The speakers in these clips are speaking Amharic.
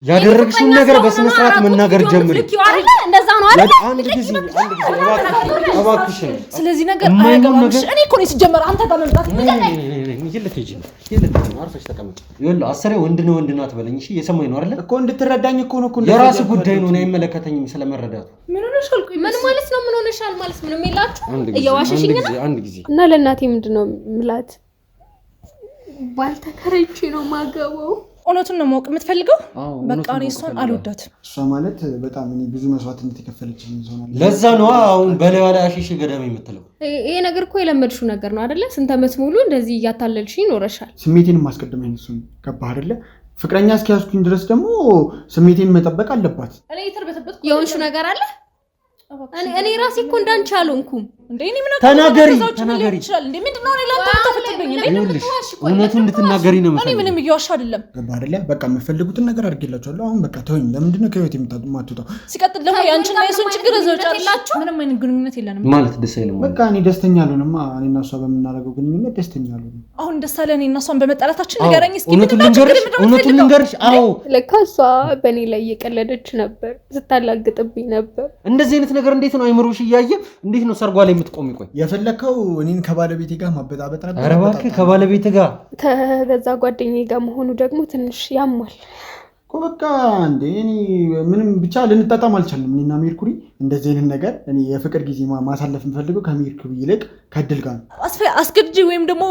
ያደረግሽውን ነገር በስነ ስርዓት መናገር ጀምሪ እንደዛ ነው አይደል አንድ ጊዜ እባክሽ ስለዚህ ነገር አያገባምሽ እኔ እኮ ነው ሲጀመር አንተ ጋር መምጣት ይልትጂ አርፈሽ ተቀመጥ ይኸውልህ አሰሬ ወንድ ነው አትበለኝ እሺ የሰማኝ ነው አይደል እኮ እንድትረዳኝ እኮ ነው የራስ ጉዳይ ነው አይመለከተኝም ስለመረዳቱ ምን ሆነሻል ምን ማለት ነው ምን ሆነሻል ማለት ምንም የላችሁ እየዋሸሽኝ ነው አንድ ጊዜ እና ለእናቴ ምንድነው ምላት ባልተከረይቺ ነው ማገባው እውነቱን ነው ማወቅ የምትፈልገው በቃ እኔ እሷን አልወዳትም እሷ ማለት በጣም እኔ ብዙ መስዋዕትነት የከፈለችኝ ይሆናል ለዛ ነው አሁን በላይ ወላ አሽሽ ገዳም የምትለው ይሄ ነገር እኮ የለመድሽው ነገር ነው አይደለ ስንት አመት ሙሉ እንደዚህ እያታለልሽኝ ኖረሻል ስሜቴን ማስቀደም እሱን ገባህ አይደለ ፍቅረኛ እስኪያስኩኝ ድረስ ደግሞ ስሜቴን መጠበቅ አለባት እኔ የተርበተበት የሆንሽ ነገር አለ እኔ ራሴ እኮ እንዳንቺ አልሆንኩም እንዴ እኔ ምን ተናገሪ ይችላል እንዴ ምንድነው እኔ ላንተ ተፈጥብኝ እንዴ እውነቱን እንድትናገሪ ነው እኔ ምንም እየዋሻ አይደለም ገባህ አይደለ በቃ የምፈልጉትን ነገር አድርጌላችኋለሁ አሁን በቃ ተወኝ ለምንድነው ከህይወት የምታጡማቱታው ሲቀጥል ደግሞ ያንቺና የሱን ችግር ዘውጫላችሁ ምንም አይነት ግንኙነት የለንም ማለት ደስ አይልም በቃ እኔ ደስተኛ አልሆንማ እኔና እሷ በመናረገው ግንኙነት ደስተኛ አልሆንም አሁን ደስ አለ እኔና እሷን በመጣላታችን ንገረኝ እስኪ እውነቱን ልንገርሽ አዎ ለካ እሷ በእኔ ላይ እየቀለደች ነበር ስታላግጥብኝ ነበር እንደዚህ አይነት ነገር እንዴት ነው አይምሮሽ እያየ እንዴት ነው ሰርጓ ላይ የምትቆሚ ቆይ የፈለከው እኔን ከባለቤቴ ጋር ማበጣበጥ ነበር ኧረ እባክህ ከባለቤቴ ጋር ከገዛ ጓደኛዬ ጋር መሆኑ ደግሞ ትንሽ ያሟል እኮ በቃ እንዴ እኔ ምንም ብቻ ልንጣጣም አልቻልንም እኔና ሜርኩሪ እንደዚህ አይነት ነገር እኔ የፍቅር ጊዜ ማሳለፍ የምፈልገው ከሜርኩሪ ይልቅ ከድል ጋር አስገድጂ ወይም ደግሞ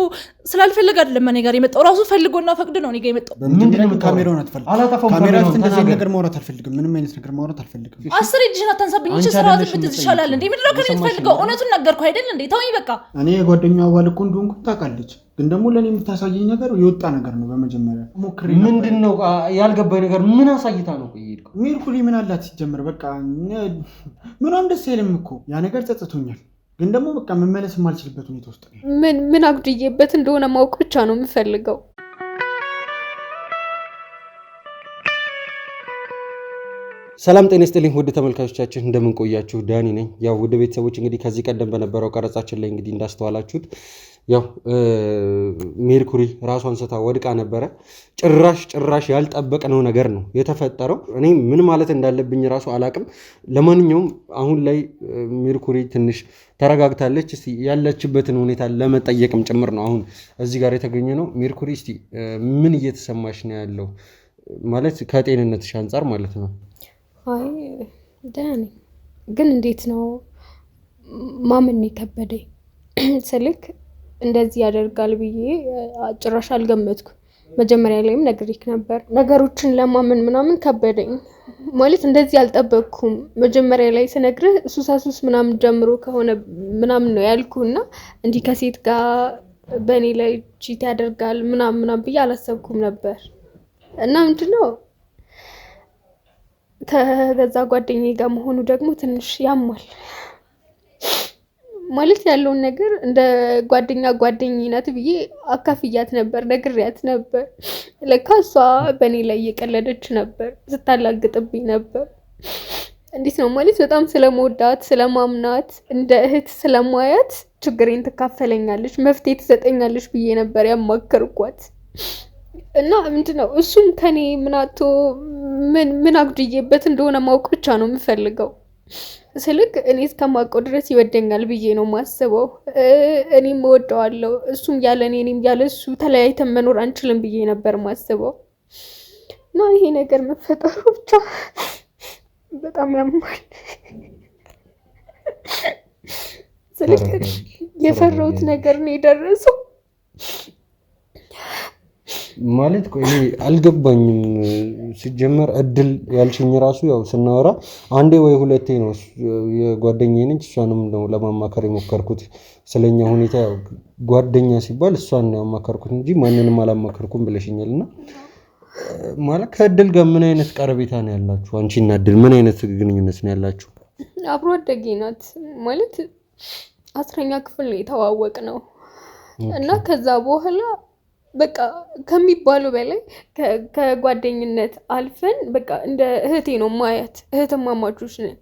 ስላልፈለገ አይደለም እኔ ጋር የመጣው ራሱ ፈልጎና ፈቅድ ነው እኔ ጋር የመጣው ምንድነው ካሜራውን አትፈልግም አላጠፋም ካሜራ ፊት እንደዚህ አይነት ነገር ማውራት አልፈልግም ምንም አይነት ነገር ማውራት አልፈልግም አስር እጅህን አታንሳብኝ እቺ ስርዓት ብትዝሻላል እንዴ ምንድነው ከኔ ትፈልገው እውነቱን ነገርኩ አይደል እንዴ ተውኝ በቃ እኔ የጓደኛው አባል እኮ እንደሆንኩ ታውቃለች ግን ደግሞ ለኔ የምታሳየኝ ነገር የወጣ ነገር ነው በመጀመሪያ ሞክሬ ምንድነው ያልገባኝ ነገር ምን አሳይታ ነው ቆይልኩ ሜርኩሪ ምን አላት ሲጀምር በቃ ምንም ደስ አይልም እኮ ያ ነገር ጸጽቶኛል ግን ደግሞ በቃ መመለስ የማልችልበት ሁኔታ ውስጥ ነው ምን አጉድዬበት እንደሆነ ማወቅ ብቻ ነው የምፈልገው ሰላም ጤና ይስጥልኝ ውድ ተመልካቾቻችን እንደምን ቆያችሁ ዳኒ ነኝ ያው ውድ ቤተሰቦች እንግዲህ ከዚህ ቀደም በነበረው ቀረጻችን ላይ እንግዲህ እንዳስተዋላችሁት ያው ሜርኩሪ ራሷን ስታ ወድቃ ነበረ ጭራሽ ያልጠበቅነው ነገር ነው የተፈጠረው እኔ ምን ማለት እንዳለብኝ ራሱ አላቅም ለማንኛውም አሁን ላይ ሜርኩሪ ትንሽ ተረጋግታለች እስቲ ያለችበትን ሁኔታ ለመጠየቅም ጭምር ነው አሁን እዚህ ጋር የተገኘ ነው ሜርኩሪ እስቲ ምን እየተሰማሽ ነው ያለው ማለት ከጤንነትሽ አንፃር ማለት ነው አይ ዳኒ ግን እንዴት ነው ማመን ከበደኝ ስልክ እንደዚህ ያደርጋል ብዬ ጭራሽ አልገመትኩ መጀመሪያ ላይም ነግሬክ ነበር ነገሮችን ለማመን ምናምን ከበደኝ ማለት እንደዚህ አልጠበቅኩም መጀመሪያ ላይ ስነግርህ ሱሳሱስ ምናምን ጀምሮ ከሆነ ምናምን ነው ያልኩና እንዲህ ከሴት ጋር በእኔ ላይ ቺት ያደርጋል ምናምን ብዬ አላሰብኩም ነበር እና ምንድነው ከገዛ ጓደኛዬ ጋር መሆኑ ደግሞ ትንሽ ያሟል ማለት ያለውን ነገር እንደ ጓደኛነት ብዬ አካፍያት ነበር ነግሬያት ነበር ለካ እሷ በእኔ ላይ እየቀለደች ነበር ስታላግጥብኝ ነበር እንዴት ነው ማለት በጣም ስለመወዳት ስለማምናት እንደ እህት ስለማያት ችግሬን ትካፈለኛለች መፍትሄ ትሰጠኛለች ብዬ ነበር ያማከርኳት እና ምንድነው እሱም ከኔ ምናቶ ምን አጉድዬበት እንደሆነ ማወቅ ብቻ ነው የምፈልገው ስልክ እኔ እስከማውቀው ድረስ ይወደኛል ብዬ ነው ማስበው እኔም እወደዋለሁ እሱም ያለ እኔም ያለ እሱ ተለያይተን መኖር አንችልም ብዬ ነበር ማስበው እና ይሄ ነገር መፈጠሩ ብቻ በጣም ያማል ስልክ የፈራሁት ነገር ነው የደረሰው ማለት ቆይ አልገባኝም ሲጀመር እድል ያልሽኝ ራሱ ያው ስናወራ አንዴ ወይ ሁለቴ ነው የጓደኛዬ ነች እሷንም ነው ለማማከር የሞከርኩት ስለኛ ሁኔታ ያው ጓደኛ ሲባል እሷን ነው ያማከርኩት እንጂ ማንንም አላማከርኩም ብለሽኛልና ማለት ከእድል ጋር ምን አይነት ቀረቤታ ነው ያላችሁ አንቺና እድል ምን አይነት ግንኙነት ነው ያላችሁ አብሮ አደጌ ናት ማለት 10ኛ ክፍል ነው የተዋወቅነው እና ከዛ በኋላ በቃ ከሚባለው በላይ ከጓደኝነት አልፈን በቃ እንደ እህቴ ነው ማያት እህትማማቾች ነን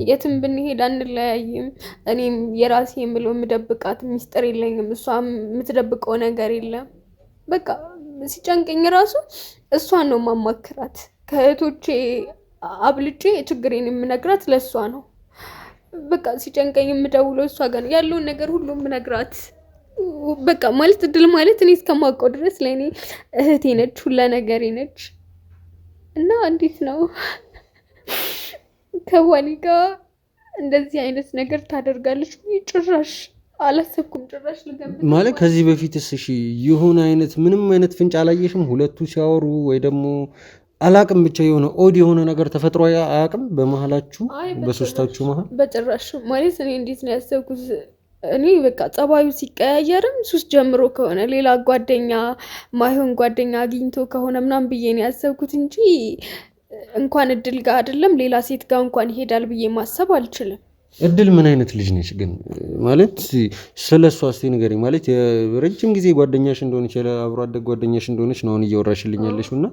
የትም ብንሄድ አንለያይም እኔም የራሴ የምለው ምደብቃት ሚስጥር የለኝም እሷም የምትደብቀው ነገር የለም በቃ ሲጨንቀኝ ራሱ እሷን ነው ማማከራት ከእህቶቼ አብልጬ ችግሬን የምነግራት ለእሷ ነው። በቃ ሲጨንቀኝ የምደውለው እሷ ጋር ያለውን ነገር ሁሉ የምነግራት። በቃ ማለት እድል ማለት እኔ እስከማውቀው ድረስ ለእኔ እህቴ ነች፣ ሁላ ነገሬ ነች። እና እንዴት ነው ከባሌ ጋር እንደዚህ አይነት ነገር ታደርጋለች? ጭራሽ አላሰብኩም። ጭራሽ ልገምት ማለት ከዚህ በፊትስ እሺ የሆነ አይነት ምንም አይነት ፍንጭ አላየሽም? ሁለቱ ሲያወሩ ወይ ደግሞ አላቅም ብቻ የሆነ ኦድ የሆነ ነገር ተፈጥሮ አያቅም በመሀላችሁ በሶስታችሁ መሀል? በጭራሽ ማለት እኔ እንዴት ነው ያሰብኩት? እኔ በቃ ጸባዩ ሲቀያየርም ሱስ ጀምሮ ከሆነ ሌላ ጓደኛ ማይሆን ጓደኛ አግኝቶ ከሆነ ምናምን ብዬ ነው ያሰብኩት እንጂ እንኳን እድል ጋር አይደለም ሌላ ሴት ጋር እንኳን ይሄዳል ብዬ ማሰብ አልችልም። እድል ምን አይነት ልጅ ነች ግን? ማለት ስለሷ እስቲ ንገሪኝ። ማለት የረጅም ጊዜ ጓደኛሽ እንደሆነች አብሮ አደግ ጓደኛሽ እንደሆነች ነው አሁን እያወራሽልኝ ያለሽው እና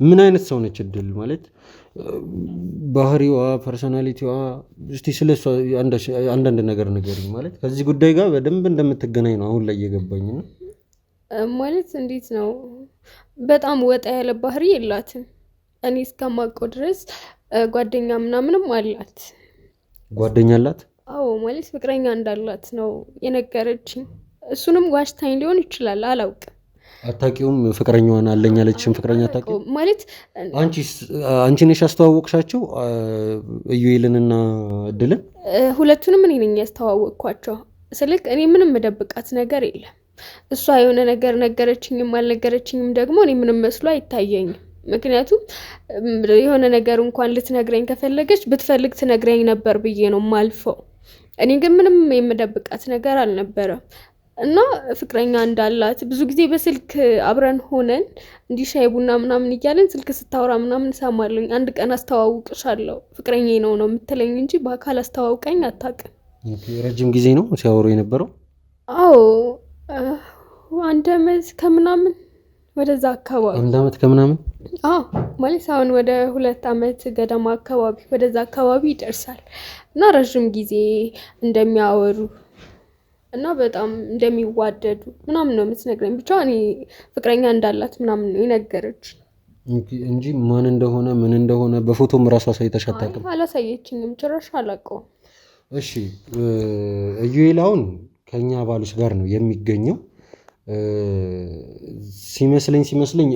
ምን አይነት ሰው ነች እድል? ማለት ባህሪዋ፣ ፐርሶናሊቲዋ እስቲ ስለሷ አንዳንድ ነገር ንገሪኝ። ማለት ከዚህ ጉዳይ ጋር በደንብ እንደምትገናኝ ነው አሁን ላይ እየገባኝ ነው። ማለት እንዴት ነው በጣም ወጣ ያለ ባህሪ የላትም። እኔ እስከማውቀው ድረስ ጓደኛ ምናምንም አላት። ጓደኛ አላት? አዎ ማለት ፍቅረኛ እንዳላት ነው የነገረችኝ። እሱንም ዋሽታኝ ሊሆን ይችላል፣ አላውቅም። አታውቂውም? ፍቅረኛዋን አለኝ ያለችሽን ፍቅረኛ አታውቂውም? ማለት አንቺ ነሽ ያስተዋወቅሻቸው ኢዩኤልንና እድልን? ሁለቱንም እኔ ነኝ ያስተዋወቅኳቸው። ስልክ እኔ ምንም መደብቃት ነገር የለም። እሷ የሆነ ነገር ነገረችኝም አልነገረችኝም ደግሞ እኔ ምንም መስሎ አይታየኝም። ምክንያቱም የሆነ ነገር እንኳን ልትነግረኝ ከፈለገች ብትፈልግ ትነግረኝ ነበር ብዬ ነው ማልፈው። እኔ ግን ምንም የምደብቃት ነገር አልነበረም እና ፍቅረኛ እንዳላት ብዙ ጊዜ በስልክ አብረን ሆነን እንዲህ ሻይ ቡና ምናምን እያለን ስልክ ስታወራ ምናምን ሰማለኝ። አንድ ቀን አስተዋውቅሻለሁ ፍቅረኛዬ ነው የምትለኝ እንጂ በአካል አስተዋውቀኝ አታውቅም። ረጅም ጊዜ ነው ሲያወሩ የነበረው? አዎ 1 ዓመት ከምናምን ወደዛ አካባቢ። 1 ዓመት ከምናምን? አዎ ማለት አሁን ወደ 2 ዓመት ገደማ አካባቢ ወደዛ አካባቢ ይደርሳል። እና ረጅም ጊዜ እንደሚያወሩ እና በጣም እንደሚዋደዱ ምናምን ነው የምትነግረኝ። ብቻ እኔ ፍቅረኛ እንዳላት ምናምን ነው የነገረች እንጂ ማን እንደሆነ ምን እንደሆነ በፎቶም ራሷ ሳይተሽ አታውቅም? አላሳየችኝም፣ ጭራሽ አላውቀውም። እሺ ኢዩኤል አሁን ከኛ ባሎች ጋር ነው የሚገኘው ሲመስለኝ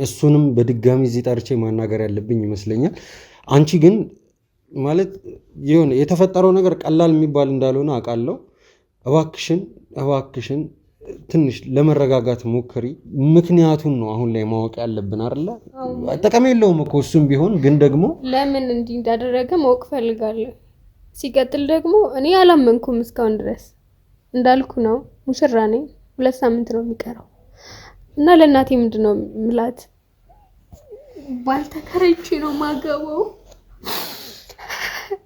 እሱንም በድጋሚ እዚህ ጠርቼ ማናገር ያለብኝ ይመስለኛል። አንቺ ግን ማለት የሆነ የተፈጠረው ነገር ቀላል የሚባል እንዳልሆነ አውቃለሁ። እባክሽን ትንሽ ለመረጋጋት ሞክሪ። ምክንያቱን ነው አሁን ላይ ማወቅ ያለብን አይደለ? ጥቅም የለውም እኮ እሱም ቢሆን ግን ደግሞ ለምን እንዲህ እንዳደረገ ማወቅ ፈልጋለሁ። ሲቀጥል ደግሞ እኔ አላመንኩም እስካሁን ድረስ። እንዳልኩ ነው ሙሽራ ነኝ፣ 2 ሳምንት ነው የሚቀረው እና ለእናቴ ምንድነው ምላት? ባልተከረይቼ ነው ማገባው።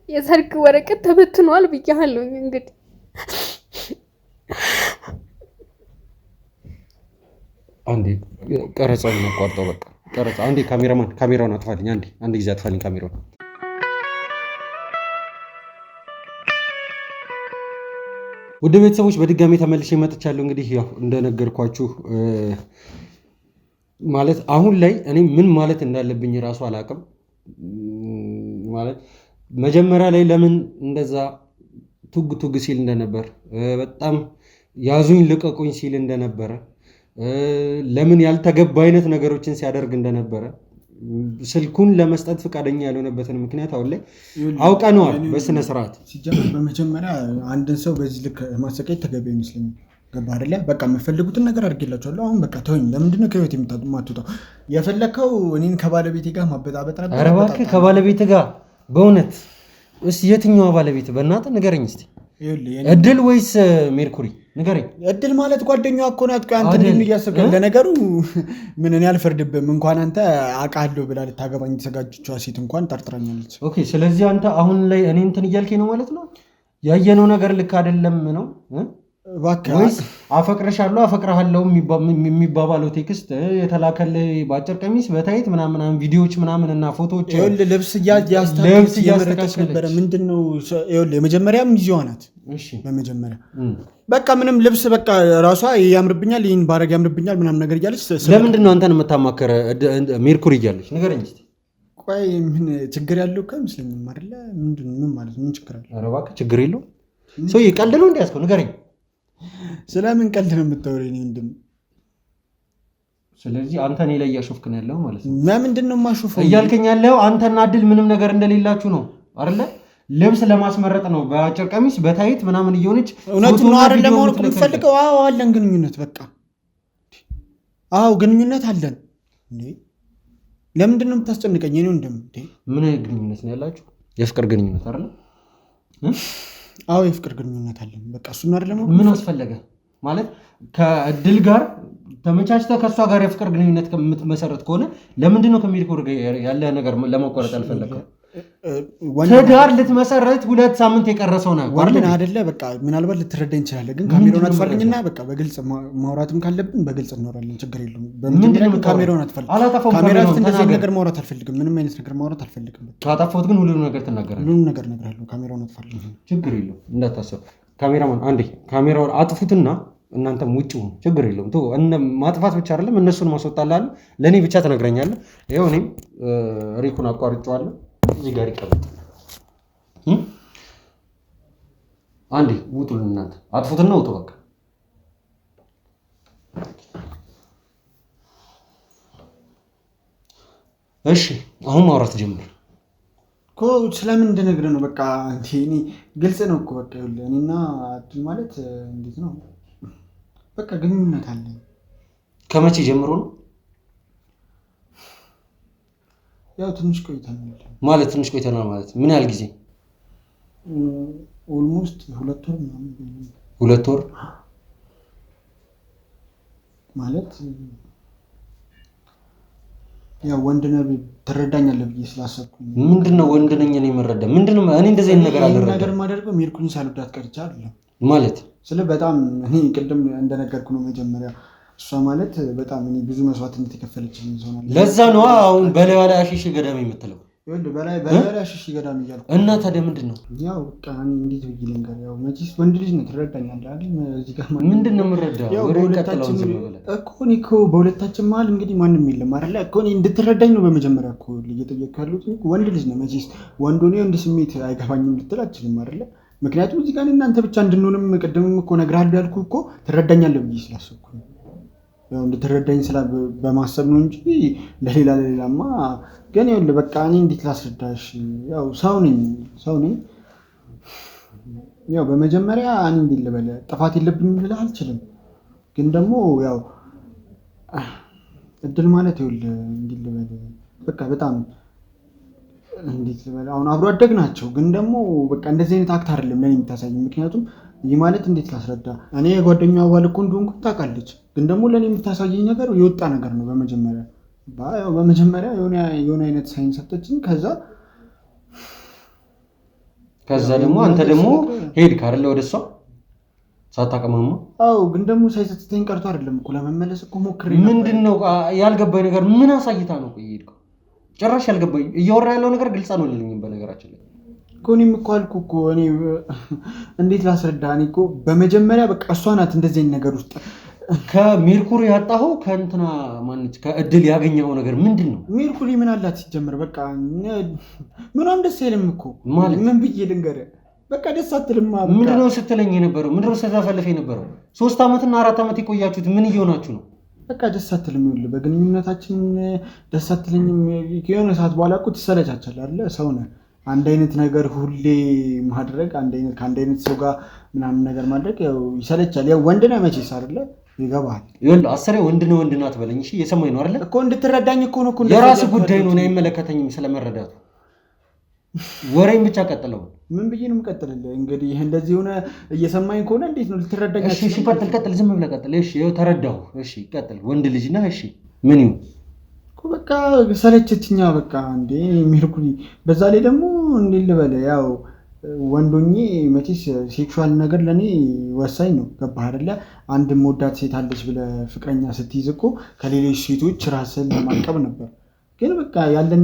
የሰርግ ወረቀት ተበትኗል ብያለሁ። እንግዲህ አንዴ ቀረጻውን አቋርጠው፣ በቃ ቀረጻ። አንዴ ካሜራውን አጥፋልኝ። አንዴ ጊዜ አጥፋልኝ ካሜራውን። ውድ ቤተሰቦች በድጋሚ ተመልሼ መጥቻለሁ። እንግዲህ ያው እንደነገርኳችሁ ማለት አሁን ላይ እኔ ምን ማለት እንዳለብኝ ራሱ አላውቅም። ማለት መጀመሪያ ላይ ለምን እንደዛ ቱግ ሲል እንደነበር፣ በጣም ያዙኝ ልቀቁኝ ሲል እንደነበረ፣ ለምን ያልተገባ አይነት ነገሮችን ሲያደርግ እንደነበረ ስልኩን ለመስጠት ፈቃደኛ ያልሆነበትን ምክንያት አሁን ላይ አውቀነዋል በስነ ስርዓት። ሲጀምር በመጀመሪያ አንድን ሰው በዚህ ልክ ማሰቃየት ተገቢ አይመስለኝም። ገባ አይደለ? በቃ የምፈልጉትን ነገር አድርጌላችኋለሁ። አሁን በቃ ተወኝ። ለምንድነው ከህይወት የማትወጣው? የፈለከው እኔን ከባለቤቴ ጋር ማበጣበጥ ነበር። ኧረ እባክህ ከባለቤት ጋር በእውነት እስኪ የትኛዋ ባለቤት በእናትህ ንገረኝ እስኪ። እድል ወይስ ሜርኩሪ ንገረኝ። እድል ማለት ጓደኛዋ እኮ ናት። አንተ ምን እያሰብክ? ለነገሩ ምን እኔ አልፈርድብህም። እንኳን አንተ አውቃለሁ ብላ ልታገባኝ የተዘጋጀችዋ ሴት እንኳን ጠርጥራኛለች። ኦኬ፣ ስለዚህ አንተ አሁን ላይ እኔ እንትን እያልከኝ ነው ማለት ነው? ያየነው ነገር ልክ አይደለም ነው ወይስ አፈቅርሻለሁ አፈቅርሃለሁ የሚባባለው ቴክስት የተላከልህ በአጭር ቀሚስ በታይት ምናምን ቪዲዮዎች ምናምን እና ፎቶዎች ልብስ እያስተካከለች ነበረ? ምንድነው? የመጀመሪያም ይዤዋ ናት። በመጀመሪያ በቃ ምንም ልብስ በቃ ራሷ ያምርብኛል፣ ይህን ባረግ ያምርብኛል ምናምን ነገር እያለች። ለምንድን ነው አንተን የምታማከረ ሜርኩሪ እያለች ንገረኝ እስኪ። ቆይ ምን ችግር ያለው አይመስለኝም አይደለ? ምን ማለት ምን ችግር አለ? ኧረ እባክህ ችግር የለውም። ሰው ቀልድ ነው እንዲያስከው ንገረኝ። ስለምን ቀልድ ነው የምታወሪኝ ወንድም? ስለዚህ አንተ እኔ ላይ እያሾፍክ ነው ያለው ማለት ነው። ምንድን ነው የማሾፈው እያልከኝ ያለው? አንተና እድል ምንም ነገር እንደሌላችሁ ነው አይደለ? ልብስ ለማስመረጥ ነው በአጭር ቀሚስ በታይት ምናምን እየሆነች እውነቱን ነው አይደለ? ማወቅ የምትፈልገው? አዎ አለን ግንኙነት። በቃ አዎ ግንኙነት አለን። እንዴ ለምንድን ነው የምታስጨንቀኝ? እኔ ወንድም ምን ግንኙነት ነው ያላችሁ? የፍቅር ግንኙነት አይደለ? አዎ የፍቅር ግንኙነት አለን። በቃ እሱን አይደለም። ምን አስፈለገ ማለት ከእድል ጋር ተመቻችተህ ከእሷ ጋር የፍቅር ግንኙነት ከምትመሰረት ከሆነ ለምንድን ነው ከሚልኩር ያለ ነገር ለመቆረጥ አልፈለግም? ትዳር ልትመሰረት 2 ሳምንት የቀረሰው ነው ወንድን አይደለ? በቃ ምናልባት ልትረዳኝ ይችላል፣ ግን ካሜራውን አትፈልግና በቃ በግልጽ ማውራትም ካለብን በግልጽ እናወራለን። ችግር የለውም። በመጀመሪያ ካሜራውን አትፈልግ። ካሜራ ፊት እንደዚህ ነገር ማውራት አልፈልግም። ምንም አይነት ነገር ማውራት አልፈልግም። ካጣፋሁት ግን ሁሉንም ነገር ትናገራለህ። ሁሉንም ነገር እነግርሃለሁ። ካሜራውን አትፈልግ። ችግር የለውም እንዳታሰብ። ካሜራውን አንዴ ካሜራውን አጥፉትና እናንተም ውጭ ሁኑ። ችግር የለውም። ተው ማጥፋት ብቻ አይደለም እነሱን ማስወጣላል። ለኔ ብቻ ትነግረኛለህ። ይሄው እኔም ሪኩን አቋርጬዋለሁ። እዚህ ጋር ይቀመጥ። አንዴ ውጡልን እናንተ አጥፉትና ውጡ በቃ። እሺ አሁን ማውራት ጀምር እኮ። ስለምን እንደነግርህ ነው። በቃ እኔ ግልጽ ነው እኮ በቃ እኔና አድል ማለት እንዴት ነው? በቃ ግንኙነት አለን። ከመቼ ጀምሮ ነው? ያው ትንሽ ቆይተናል። ማለት ትንሽ ቆይተናል ማለት ምን ያህል ጊዜ? ኦልሞስት 2 ወር ምናምን። 2 ወር ማለት ያው ወንድ ነህ ትረዳኛለህ ብዬ ስላሰብኩኝ። ምንድነው ወንድ ነኝ እኔ የምረዳ? ምንድነው እኔ እንደዚህ አይነት ነገር አልረዳም። ነገር ማደርገው ሜርኩኝ ሳልወዳት ቀርቻ አይደለም ማለት ስለ በጣም እኔ ቅድም እንደነገርኩ ነው መጀመሪያ እሷ ማለት በጣም እኔ ብዙ መስዋዕትነት የከፈለችልኝ ሰው ናት። ለዛ ነው አሁን በላይ ላይ አሽሽ ገዳም የምትለው። በላይ አሽሽ ገዳም እያልኩ እና ታዲያ ምንድን ነው ያው በቃ እንዴት ብዬ ልንገር? ያው መቼስ ወንድ ልጅ ነው ትረዳኛለህ አይደል? እዚህ ጋር ምንድን ነው የምረዳው? እኮ በሁለታችን መሀል እንግዲህ ማንም የለም አይደለ? እኮ እኔ እንድትረዳኝ ነው በመጀመሪያ እኮ እየጠየቅኩ ያሉት። ወንድ ልጅ ነው መቼስ ወንድ ሆነ ወንድ ስሜት አይገባኝም ልትል አትችልም አይደለ? ምክንያቱም እዚህ ጋር እናንተ ብቻ እንድንሆንም ቅድምም እኮ እነግርሃለሁ ያልኩህ እኮ ትረዳኛለህ ብዬ ስላሰብኩ ነው። ያው እንድትረዳኝ በማሰብ ነው እንጂ ለሌላማ ግን ይኸውልህ በቃ እኔ እንዴት ላስረዳሽ? ያው ሰው ነኝ። ያው በመጀመሪያ እኔ እንዴት ልበልህ ጥፋት የለብኝም ልልህ አልችልም። ግን ደግሞ ያው እድል ማለት ይኸውልህ እንዴት ልበልህ በቃ በጣም እንዴት ልበልህ አሁን አብሮ አደግ ናቸው። ግን ደግሞ በቃ እንደዚህ አይነት አክት አይደለም ለኔ የምታሳየኝ። ምክንያቱም ይህ ማለት እንዴት ላስረዳ? እኔ የጓደኛዋ ባል እኮ እንደሆንኩ ታውቃለች። ግን ደግሞ ለእኔ የምታሳየኝ ነገር የወጣ ነገር ነው። በመጀመሪያ የሆነ አይነት ሳይን ሰጠችኝ። ከዛ ደግሞ አንተ ደግሞ ሄድክ አይደለ ወደ እሷ ሳታቀማማ? አዎ ግን ደግሞ ሳይሰጥተኝ ቀርቶ አይደለም እኮ ለመመለስ እኮ ሞክሬ ነበር። ምንድን ነው ያልገባኝ ነገር? ምን አሳይታ ነው የሄድከው? ጭራሽ ያልገባኝ እያወራ ያለው ነገር ግልጽ ነው ልልኝም በነገራችን ላይ እኮ እኔም እኮ አልኩ እኮ እኔ እንዴት ላስረዳ? እኔ እኮ በመጀመሪያ በቃ እሷ ናት እንደዚህ አይነት ነገር ውስጥ ከሜርኩሪ ያጣኸው ከእንትና ማነች ከእድል ያገኘኸው ነገር ምንድን ነው? ሜርኩሪ ምን አላት ሲጀምር? በቃ ምኗም ደስ አይልም እኮ ማለት ምን ብዬ ልንገርህ? በቃ ደስ አትልማ። ምንድነው ስትለኝ የነበረው? ምንድነው ስትፈልፍ የነበረው? 3 ዓመትና 4 ዓመት የቆያችሁት ምን እየሆናችሁ ነው? በቃ ደስ አትልም። ይኸውልህ በግንኙነታችን ደስ አትለኝም። የሆነ ሰዓት በኋላ እኮ ትሰለቻቸል አይደለ? ሰው ነህ። አንድ አይነት ነገር ሁሌ ማድረግ ከአንድ አይነት ሰው ጋር ምናምን ነገር ማድረግ ያው ይሰለቻል። ያው ወንድ ነህ መቼስ አይደለ? ይገባሃል። ይኸውልህ አሰሬ ወንድ ነው አትበለኝ እሺ? የሰማኝ ነው አይደለ? እኮ እንድትረዳኝ እኮ ነው እኮ የራስህ ጉዳይ ነው። እኔ አይመለከተኝም ስለመረዳቱ። ወሬን ብቻ ቀጥለው። ምን ብዬ ነው የምቀጥልልህ? እንግዲህ እንደዚህ ሆነ እየሰማኝ ከሆነ እንዴት ነው ልትረዳኝ? እሺ ቀጥል፣ ዝም ብለህ ቀጥል። እሺ ይኸው ተረዳሁ። እሺ ቀጥል። ወንድ ልጅ ነህ። እሺ ምን ይሁን እኮ በቃ ሰለቸችኛ። በቃ እንዴ ሜርኩሪ፣ በዛ ላይ ደግሞ እንዴት ልበልህ ያው ወንዶኜ መቼስ ሴክሹዋል ነገር ለእኔ ወሳኝ ነው። ገባህ አይደለ? አንድ መወዳት ሴት አለች ብለህ ፍቅረኛ ስትይዝ እኮ ከሌሎች ሴቶች ራስን ለማቀብ ነበር። ግን በቃ ያለን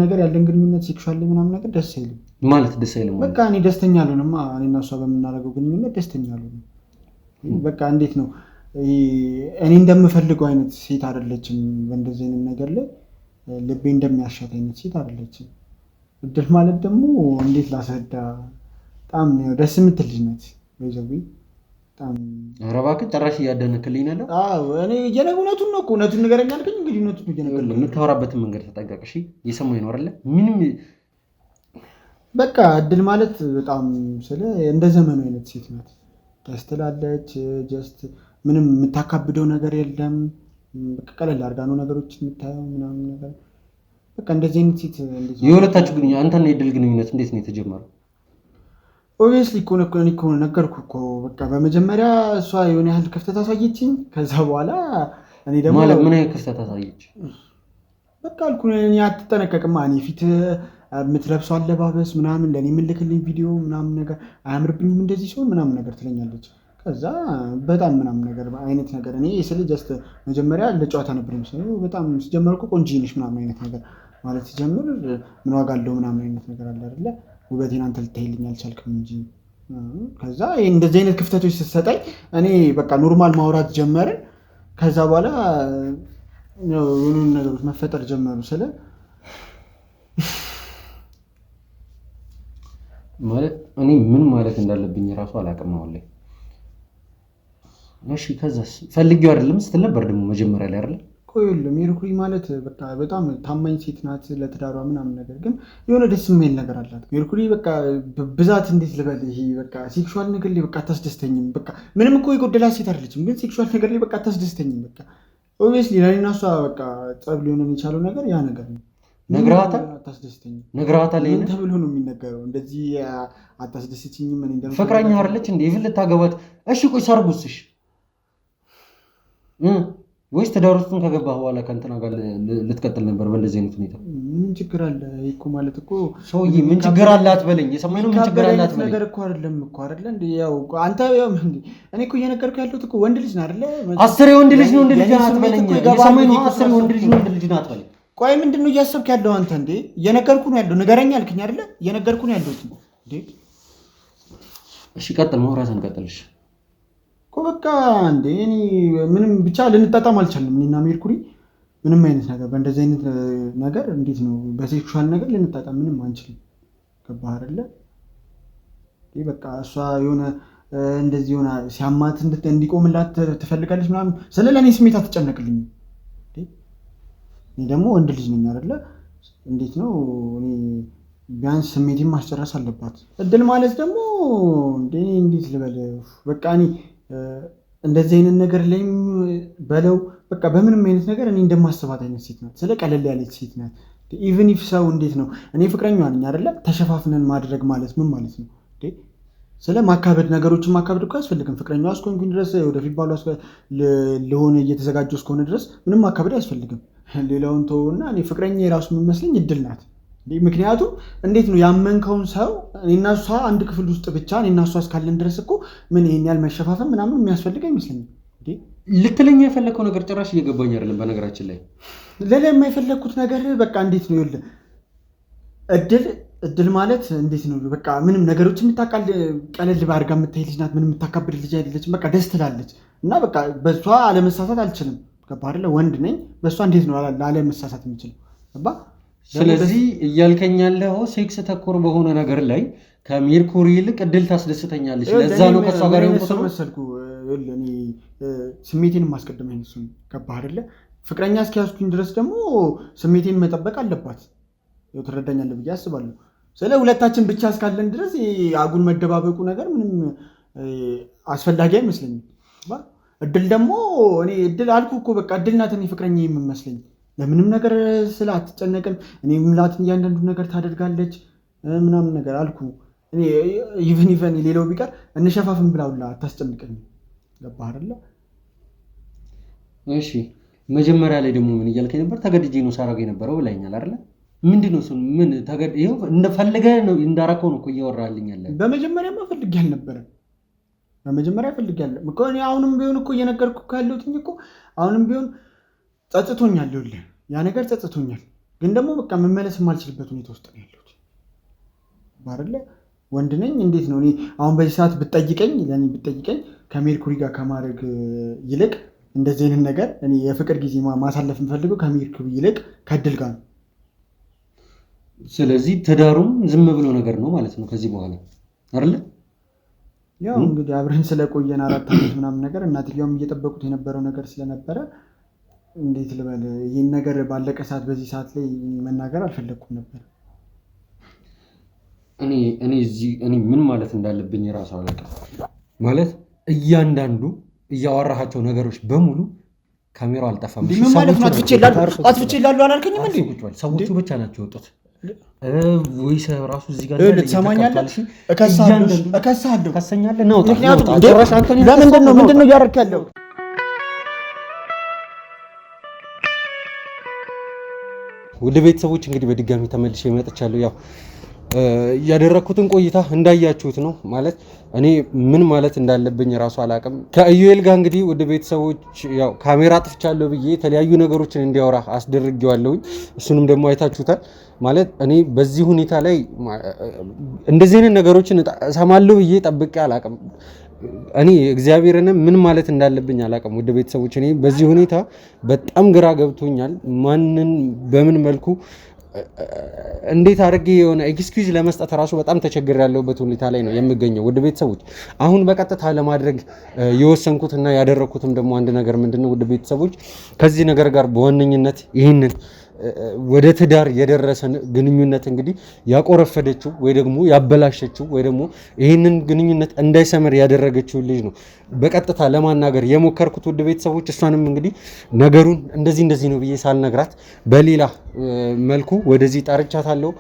ግንኙነት ሴክሹዋል ላይ ምናምን ነገር ደስ አይልም ማለት ደስ አይልም። በቃ እኔ ደስተኛ አልሆንማ። እኔና እሷ በምናደርገው ግንኙነት ደስተኛ አልሆንም። በቃ እንዴት ነው እኔ እንደምፈልገው አይነት ሴት አይደለችም። በእንደዚህ አይነት ነገር ላይ ልቤ እንደሚያሻት አይነት ሴት አይደለችም። እድል ማለት ደግሞ እንዴት ላስረዳ በጣም ደስ የምትል ልጅ ናት። ወይዘዊ በጣም ኧረ እባክህ ጭራሽ እያደነክልኝ ነው። እኔ እውነቱን ነው እኮ እውነቱን ንገረኝ አልከኝ። እንግዲህ እውነቱን እየነገርኩህ የምታወራበትን መንገድ ተጠንቀቅ እሺ። እየሰማኸኝ ነው አይደለ? ምንም በቃ እድል ማለት በጣም እንደ ዘመኑ አይነት ሴት ናት። ደስ ትላለች። ጀስት ምንም የምታካብደው ነገር የለም። በቃ ቀለል አድርጋ ነው ነገሮች የምታየው ምናምን ነገር በቃ እንደዚህ አይነት ሴት። የሁለታችሁ ግንኙነት አንተና የእድል ግንኙነት እንዴት ነው የተጀመረው? ኦብቪየስሊ እኮ ነገርኩህ እኮ በቃ በመጀመሪያ እሷ የሆነ ያህል ክፍተት አሳየችኝ። ከዛ በኋላ እኔ ደግሞ ማለት ምን አይነት ክፍተት አሳየች? በቃ አልኩህ እኔ አትጠነቀቅማ። እኔ ፊት የምትለብሰው አለባበስ ምናምን ለእኔ የምልክልኝ ቪዲዮ ምናምን ነገር አያምርብኝም እንደዚህ ሲሆን ምናምን ነገር ትለኛለች። ከዛ በጣም ምናምን ነገር አይነት ነገር እኔ ስለ ጀስት መጀመሪያ ለጨዋታ ነበር የሚመስለው። በጣም ሲጀመር እኮ ቆንጆ ነሽ ምናምን አይነት ነገር ማለት ሲጀምር ምን ዋጋ አለው ምናምን አይነት ነገር አለ አይደለ? ውበቴን አንተ ልታይልኝ አልቻልክም እንጂ። ከዛ እንደዚህ አይነት ክፍተቶች ስትሰጠኝ እኔ በቃ ኖርማል ማውራት ጀመርን። ከዛ በኋላ የሆኑ ነገሮች መፈጠር ጀመሩ። ማለት እኔ ምን ማለት እንዳለብኝ እራሱ አላውቅም አሁን ላይ። እሺ ከዛስ ፈልጌው አይደለም ስትል ነበር ደግሞ መጀመሪያ ላይ አይደለ? ቆይ ሜርኩሪ ማለት በቃ በጣም ታማኝ ሴት ናት ለትዳሯ ምናምን ነገር ግን የሆነ ደስ የሚል ነገር አላት ሜርኩሪ። በቃ ብዛት እንዴት ልበል ይሄ በቃ ሴክሹዋል ነገር ላይ በቃ አታስደስተኝም። በቃ ምንም እኮ የጎደላት ሴት አይደለችም ግን ሴክሹዋል ነገር ላይ በቃ አታስደስተኝም። በቃ ኦብቪየስሊ ለኔና እሷ በቃ ጸብ ሊሆን የቻለው ነገር ያ ነገር ነው። ነግረሃታል? አታስደስተኝም ነግረሃታል? ምን ተብሎ ነው የሚነገረው? እንደዚህ አታስደስተኝም ምን እንደም ፍቅረኛ አይደለች እንዴ? ይፍል ልታገባት? እሺ ቆይ ሰርጉስሽ ወይስ ትዳር ውስጥም ከገባህ በኋላ ከእንትና ጋር ልትቀጥል ነበር በእንደዚህ አይነት ሁኔታ? ምን ችግር አለ እኮ ማለት እኮ ሰውዬ ምን ችግር አለ አትበለኝ። የሰማኝ ነው ምን ችግር አለ አትበለኝ። ነገር እኮ አይደለም እኮ አይደለ እንዴ? ያው አንተ እኔ እኮ እየነገርኩህ ያለሁት እኮ ወንድ ልጅ ነው አይደለ? አስሬ ወንድ ልጅ ነው ወንድ ልጅ አትበለኝ። የሰማኝ ነው አስሬ ወንድ ልጅ ነው ወንድ ልጅ አትበለኝ። ቆይ ምንድን ነው እያሰብክ ያለው አንተ እንዴ? እየነገርኩህ ነው ያለው። ንገረኝ አልክኝ አይደለ? እየነገርኩህ ነው ያለሁት እንዴ። እሺ ቀጥል፣ ማውራት እንቀጥልሽ እኮ በቃ እንዴ እኔ ምንም ብቻ ልንጣጣም አልቻልንም። እኔና ሜርኩሪ ምንም አይነት ነገር በእንደዚህ አይነት ነገር እንዴት ነው በሴክሹዋል ነገር ልንጣጣም ምንም አንችልም። ገባህ አይደለ? በቃ እሷ የሆነ እንደዚህ ሆነ ሲያማት እንዲቆምላት ትፈልጋለች ምናምን ስለ ለእኔ ስሜት አትጨነቅልኝ። እኔ ደግሞ ወንድ ልጅ ነኝ አይደለ? እንዴት ነው እኔ ቢያንስ ስሜቴን ማስጨረስ አለባት። እድል ማለት ደግሞ እንዴት ልበል በቃ እኔ እንደዚህ አይነት ነገር ላይም በለው በቃ በምንም አይነት ነገር እኔ እንደማስባት አይነት ሴት ናት። ስለ ቀለል ያለች ሴት ናት። ኢቭን ኢፍ ሰው እንዴት ነው እኔ ፍቅረኛዋ ነኝ አይደለ? ተሸፋፍነን ማድረግ ማለት ምን ማለት ነው? ስለ ማካበድ ነገሮችን ማካበድ እኮ አያስፈልግም። ፍቅረኛዋ እስከሆንኩኝ ድረስ ወደፊት ባሏ ለሆነ እየተዘጋጀው እስከሆነ ድረስ ምንም ማካበድ አያስፈልግም። ሌላውን ተውና እኔ ፍቅረኛ የራሱ የምመስለኝ እድል ናት። ምክንያቱም እንዴት ነው ያመንከውን ሰው እኔና እሷ አንድ ክፍል ውስጥ ብቻ እኔና እሷ እስካለን ድረስ እኮ ምን ይሄን ያህል መሸፋፈን ምናምን የሚያስፈልግ አይመስለኝም። ልትለኛ የፈለግከው ነገር ጭራሽ እየገባኝ አይደለም። በነገራችን ላይ ሌላ የማይፈለግኩት ነገር በቃ እንዴት ነው ይኸውልህ እድል ማለት እንዴት ነው በቃ ምንም ነገሮች የምታቃል ቀለል አድርጋ የምታይ ልጅ ናት። ምንም የምታካብድ ልጅ አይደለችም። በቃ ደስ ትላለች እና በቃ በሷ አለመሳሳት አልችልም። ገባህ አይደለ? ወንድ ነኝ። በሷ እንዴት ነው ላለመሳሳት የምችለው? ገባህ? ስለዚህ እያልከኝ ያለው ሴክስ ተኮር በሆነ ነገር ላይ ከሜርኩሪ ይልቅ እድል ታስደስተኛለች። ለዛ ነው ከሷ ጋር የሆንኩት መሰልኩ። እኔ ስሜቴን ማስቀደም አይነት እሱ ገባህ አይደለ? ፍቅረኛ እስኪያስኩኝ ድረስ ደግሞ ስሜቴን መጠበቅ አለባት። ትረዳኛለህ ብዬ አስባለሁ። ስለ ሁለታችን ብቻ እስካለን ድረስ አጉል መደባበቁ ነገር ምንም አስፈላጊ አይመስለኝም። እድል ደግሞ እኔ እድል አልኩ እኮ በቃ እድል ናት። እኔ ፍቅረኛ የምመስለኝ ለምንም ነገር ስለ አትጨነቅም። እኔ ምላትን እያንዳንዱ ነገር ታደርጋለች ምናምን ነገር አልኩ። ኢቨን ሌላው ቢቀር እንሸፋፍን ብላውላ አታስጨንቀኝ። ገባህ አይደለ? እሺ መጀመሪያ ላይ ደግሞ ምን እያልከኝ ነበር? ተገድጄ ነው ሳረገ የነበረው ብላኛል አይደለ? ምንድነው እሱ? ምን ይኸው እንደፈልገህ ነው እንዳረከው ነው እኮ እያወራልኝ ያለ። በመጀመሪያማ ፈልጌ አልነበረም። በመጀመሪያ ፈልጌ አልነበረም እኮ እኔ አሁንም ቢሆን እኮ እየነገርኩህ ካለሁት እኮ አሁንም ቢሆን ጸጽቶኛል። ይኸውልህ ያ ነገር ጸጽቶኛል፣ ግን ደግሞ በቃ መመለስ የማልችልበት ሁኔታ ውስጥ ነው ያለሁት አይደለ? ወንድ ነኝ። እንዴት ነው እኔ አሁን በዚህ ሰዓት ብትጠይቀኝ ከሜርኩሪ ጋር ከማድረግ ይልቅ እንደዚህ አይነት ነገር እኔ የፍቅር ጊዜ ማሳለፍ የምፈልገው ከሜርኩሪ ይልቅ ከእድል ጋር ነው። ስለዚህ ትዳሩም ዝም ብሎ ነገር ነው ማለት ነው ከዚህ በኋላ አይደለ? ያው እንግዲህ አብረን ስለቆየን 4 ዓመት ምናምን ነገር እናትየውም እየጠበቁት የነበረው ነገር ስለነበረ እንዴት ልበል ይህን ነገር ባለቀ ሰዓት በዚህ ሰዓት ላይ መናገር አልፈለኩም ነበር። እኔ ምን ማለት እንዳለብኝ ራሱ አላውቅም። ማለት እያንዳንዱ እያወራሃቸው ነገሮች በሙሉ ካሜራው አልጠፋም። ምን ማለት ነው? አጥፍቼላለሁ አላልከኝም እንዴ? ሰዎቹ ብቻ ናቸው የወጡት። ወይስ ራሱ እዚህ ጋር ልትሰማኛለህ? እከሳለሁ። ከሰኛለህ ነው። ምንድን ነው እያደረክ ያለው? ውድ ቤተሰቦች እንግዲህ በድጋሚ ተመልሼ መጥቻለሁ። ያው ያደረኩትን ቆይታ እንዳያችሁት ነው። ማለት እኔ ምን ማለት እንዳለብኝ ራሱ አላውቅም። ከኢዩኤል ጋር እንግዲህ ውድ ቤተሰቦች ያው ካሜራ አጥፍቻለሁ ብዬ የተለያዩ ነገሮችን እንዲያወራ አስደርጌዋለሁኝ። እሱንም ደግሞ አይታችሁታል። ማለት እኔ በዚህ ሁኔታ ላይ እንደዚህ አይነት ነገሮችን እሰማለሁ ብዬ ጠብቄ አላውቅም። እኔ እግዚአብሔርንም ምን ማለት እንዳለብኝ አላውቅም። ውድ ቤተሰቦች እኔ በዚህ ሁኔታ በጣም ግራ ገብቶኛል። ማንን በምን መልኩ እንዴት አድርጌ የሆነ ኤክስኪውዝ ለመስጠት ራሱ በጣም ተቸግር ያለሁበት ሁኔታ ላይ ነው የምገኘው። ውድ ቤተሰቦች አሁን በቀጥታ ለማድረግ የወሰንኩትና ያደረኩትም ደግሞ አንድ ነገር ምንድነው ውድ ቤተሰቦች ከዚህ ነገር ጋር በዋነኝነት ይህንን ወደ ትዳር የደረሰን ግንኙነት እንግዲህ ያቆረፈደችው ወይ ደግሞ ያበላሸችው ወይ ደግሞ ይህንን ግንኙነት እንዳይሰምር ያደረገችው ልጅ ነው በቀጥታ ለማናገር የሞከርኩት ውድ ቤተሰቦች። እሷንም እንግዲህ ነገሩን እንደዚህ ነው ብዬ ሳልነግራት በሌላ መልኩ ወደዚህ ጠርቻታለሁ።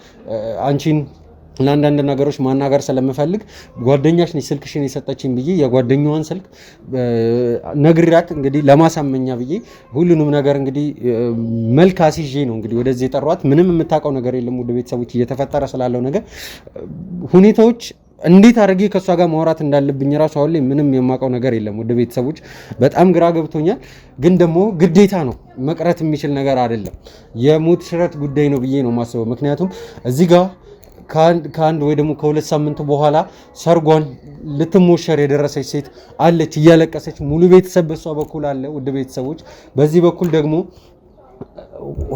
አንቺን ለአንዳንድ ነገሮች ማናገር ስለምፈልግ ጓደኛሽ ነች ስልክሽን የሰጠችኝ ብዬ የጓደኛዋን ስልክ ነግሪያት እንግዲህ ለማሳመኛ ብዬ ሁሉንም ነገር እንግዲህ መልክ አስይዤ ነው እንግዲህ ወደዚህ የጠሯት። ምንም የምታውቀው ነገር የለም ውድ ቤተሰቦች እየተፈጠረ ስላለው ነገር ሁኔታዎች እንዴት አድርጌ ከእሷ ጋር ማውራት እንዳለብኝ ራሱ አሁን ላይ ምንም የማውቀው ነገር የለም ውድ ቤተሰቦች። በጣም ግራ ገብቶኛል። ግን ደግሞ ግዴታ ነው መቅረት የሚችል ነገር አይደለም። የሞት ሽረት ጉዳይ ነው ብዬ ነው የማስበው። ምክንያቱም እዚህ ጋር ከአንድ ወይ ደግሞ ከ2 ሳምንት በኋላ ሰርጓን ልትሞሸር የደረሰች ሴት አለች እያለቀሰች። ሙሉ ቤተሰብ በሷ በኩል አለ ውድ ቤተሰቦች። በዚህ በኩል ደግሞ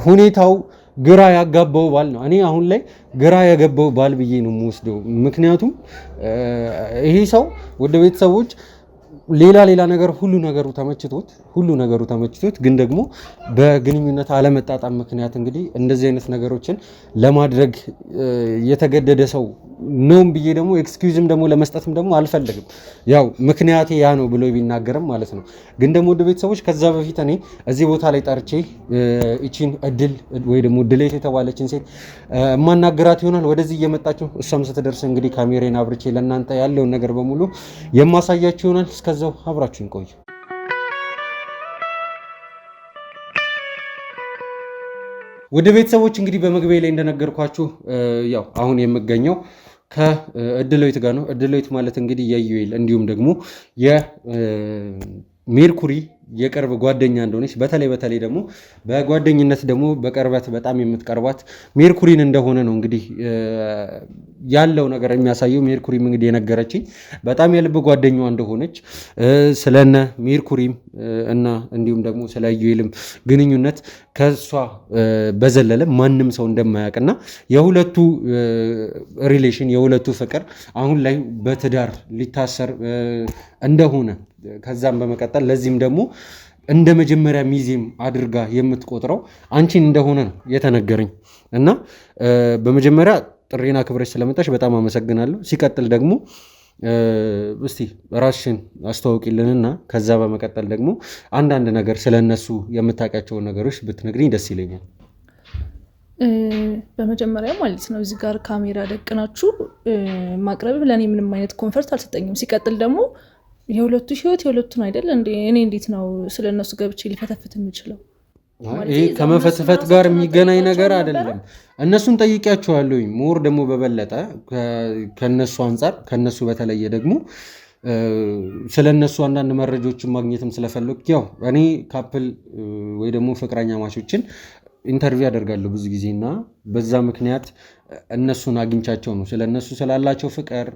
ሁኔታው ግራ ያጋባው ባል ነው። እኔ አሁን ላይ ግራ ያገባው ባል ብዬ ነው የምወስደው። ምክንያቱም ይሄ ሰው ውድ ቤተሰቦች ሌላ ነገር ሁሉ ነገሩ ተመችቶት ግን ደግሞ በግንኙነት አለመጣጣም ምክንያት እንግዲህ እንደዚህ አይነት ነገሮችን ለማድረግ የተገደደ ሰው ነው ብዬ ደግሞ ኤክስኪውዝም ደግሞ ለመስጠትም ደግሞ አልፈልግም። ያው ምክንያቴ ያ ነው ብሎ ቢናገርም ማለት ነው። ግን ደግሞ ወደ ቤተሰቦች ከዛ በፊት እኔ እዚህ ቦታ ላይ ጠርቼ እቺን እድል ወይ ደግሞ ድሌት የተባለችን ሴት ማናገራት ይሆናል። ወደዚህ እየመጣችሁ እሷም ስትደርስ እንግዲህ ካሜራዬን አብርቼ ለእናንተ ያለውን ነገር በሙሉ የማሳያችሁ ይሆናል። እስከዛው አብራችሁን ቆዩ። ወደ ቤተሰቦች እንግዲህ በመግቢያ ላይ እንደነገርኳችሁ ያው አሁን የምገኘው ከእድሎይት ጋር ነው። እድሎይት ማለት እንግዲህ የኢዩኤል እንዲሁም ደግሞ የሜርኩሪ የቅርብ ጓደኛ እንደሆነች በተለይ ደግሞ በጓደኝነት ደግሞ በቅርበት በጣም የምትቀርባት ሜርኩሪን እንደሆነ ነው እንግዲህ ያለው ነገር የሚያሳየው። ሜርኩሪም እንግዲህ የነገረችኝ በጣም የልብ ጓደኛዋ እንደሆነች ስለነ ሜርኩሪም እና እንዲሁም ደግሞ ስለ ኢዩኤልም ግንኙነት ከሷ በዘለለ ማንም ሰው እንደማያውቅና የሁለቱ ሪሌሽን የሁለቱ ፍቅር አሁን ላይ በትዳር ሊታሰር እንደሆነ ከዛም በመቀጠል ለዚህም ደግሞ እንደ መጀመሪያ ሚዜም አድርጋ የምትቆጥረው አንቺን እንደሆነ ነው የተነገረኝ እና በመጀመሪያ ጥሪና ክብረሽ ስለመጣሽ በጣም አመሰግናለሁ። ሲቀጥል ደግሞ እስቲ ራስሽን አስተዋውቂልንና ከዛ በመቀጠል ደግሞ አንዳንድ ነገር ስለነሱ የምታውቂያቸውን ነገሮች ብትነግሪኝ ደስ ይለኛል። በመጀመሪያ ማለት ነው እዚህ ጋር ካሜራ ደቅናችሁ ማቅረብ ለእኔ ምንም አይነት ኮንፈርት አልሰጠኝም። ሲቀጥል ደግሞ የሁለቱ ህይወት የሁለቱን አይደል እንዴ? እኔ እንዴት ነው ስለነሱ ገብቼ ሊፈተፍት የምችለው? ይሄ ከመፈትፈት ጋር የሚገናኝ ነገር አይደለም። እነሱን ጠይቂያቸዋለሁ። ሞር ደግሞ በበለጠ ከነሱ አንጻር ከነሱ በተለየ ደግሞ ስለነሱ አንዳንድ መረጃዎችን ማግኘትም ስለፈለኩ ያው እኔ ካፕል ወይ ደግሞ ፍቅረኛ ማቾችን ኢንተርቪው ያደርጋለሁ ብዙ ጊዜ እና በዛ ምክንያት እነሱን አግኝቻቸው ነው ስለ እነሱ ስላላቸው ፍቅር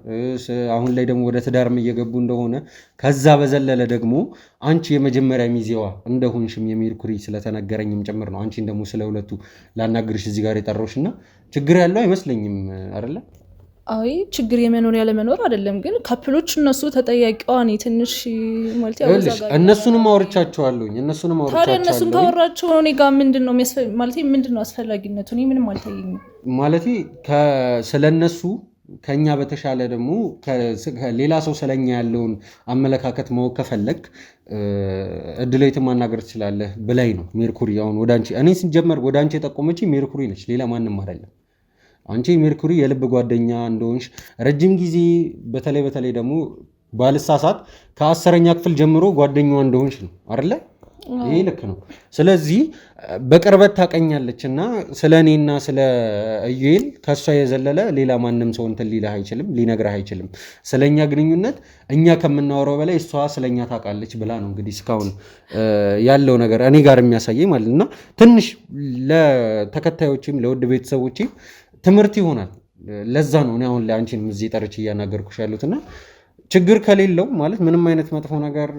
አሁን ላይ ደግሞ ወደ ትዳርም እየገቡ እንደሆነ ከዛ በዘለለ ደግሞ አንቺ የመጀመሪያ ሚዜዋ እንደሆንሽም የሜርኩሪ ስለተነገረኝም ጭምር ነው አንቺን ደግሞ ስለ ሁለቱ ላናግርሽ እዚህ ጋር የጠራሁሽ እና ችግር ያለው አይመስለኝም አይደለ? አይ ችግር የመኖር ያለ መኖር አይደለም፣ ግን ካፕሎች እነሱ ተጠያቂዋ እኔ ትንሽ ማለት እነሱንም አውርቻቸዋለሁኝ ታዲያ እነሱን ካወራቸው እኔ ጋር ምንድነው ማለት ምንድነው አስፈላጊነቱ? እኔ ምንም አልታየኝም ማለት ስለነሱ ከኛ በተሻለ ደግሞ ሌላ ሰው ስለኛ ያለውን አመለካከት ማወቅ ከፈለግ እድለይት ማናገር ትችላለህ ብላይ ነው ሜርኩሪ አሁን ወዳንቺ እኔ ሲጀመር ወዳንቺ የጠቆመች ሜርኩሪ ነች፣ ሌላ ማንም አይደለም። አንቺ ሜርኩሪ የልብ ጓደኛ እንደሆንሽ ረጅም ጊዜ በተለይ ደግሞ ባልሳሳት ከ10ኛ ክፍል ጀምሮ ጓደኛዋ እንደሆንሽ ነው አይደለ? ይሄ ልክ ነው። ስለዚህ በቅርበት ታቀኛለች እና ስለ እኔና ስለ ኢዩኤል ከሷ የዘለለ ሌላ ማንም ሰው እንትን ሊልህ አይችልም፣ ሊነግርህ አይችልም። ስለኛ ግንኙነት እኛ ከምናወራው በላይ እሷ ስለኛ ታውቃለች ብላ ነው እንግዲህ እስካሁን ያለው ነገር እኔ ጋር የሚያሳየኝ ማለት እና ትንሽ ለተከታዮችም ለውድ ቤተሰቦችም ትምህርት ይሆናል። ለዛ ነው እኔ አሁን ላይ አንቺንም እዚህ ጠርቼ እያናገርኩሽ ያሉትና ችግር ከሌለው ማለት ምንም አይነት መጥፎ ነገር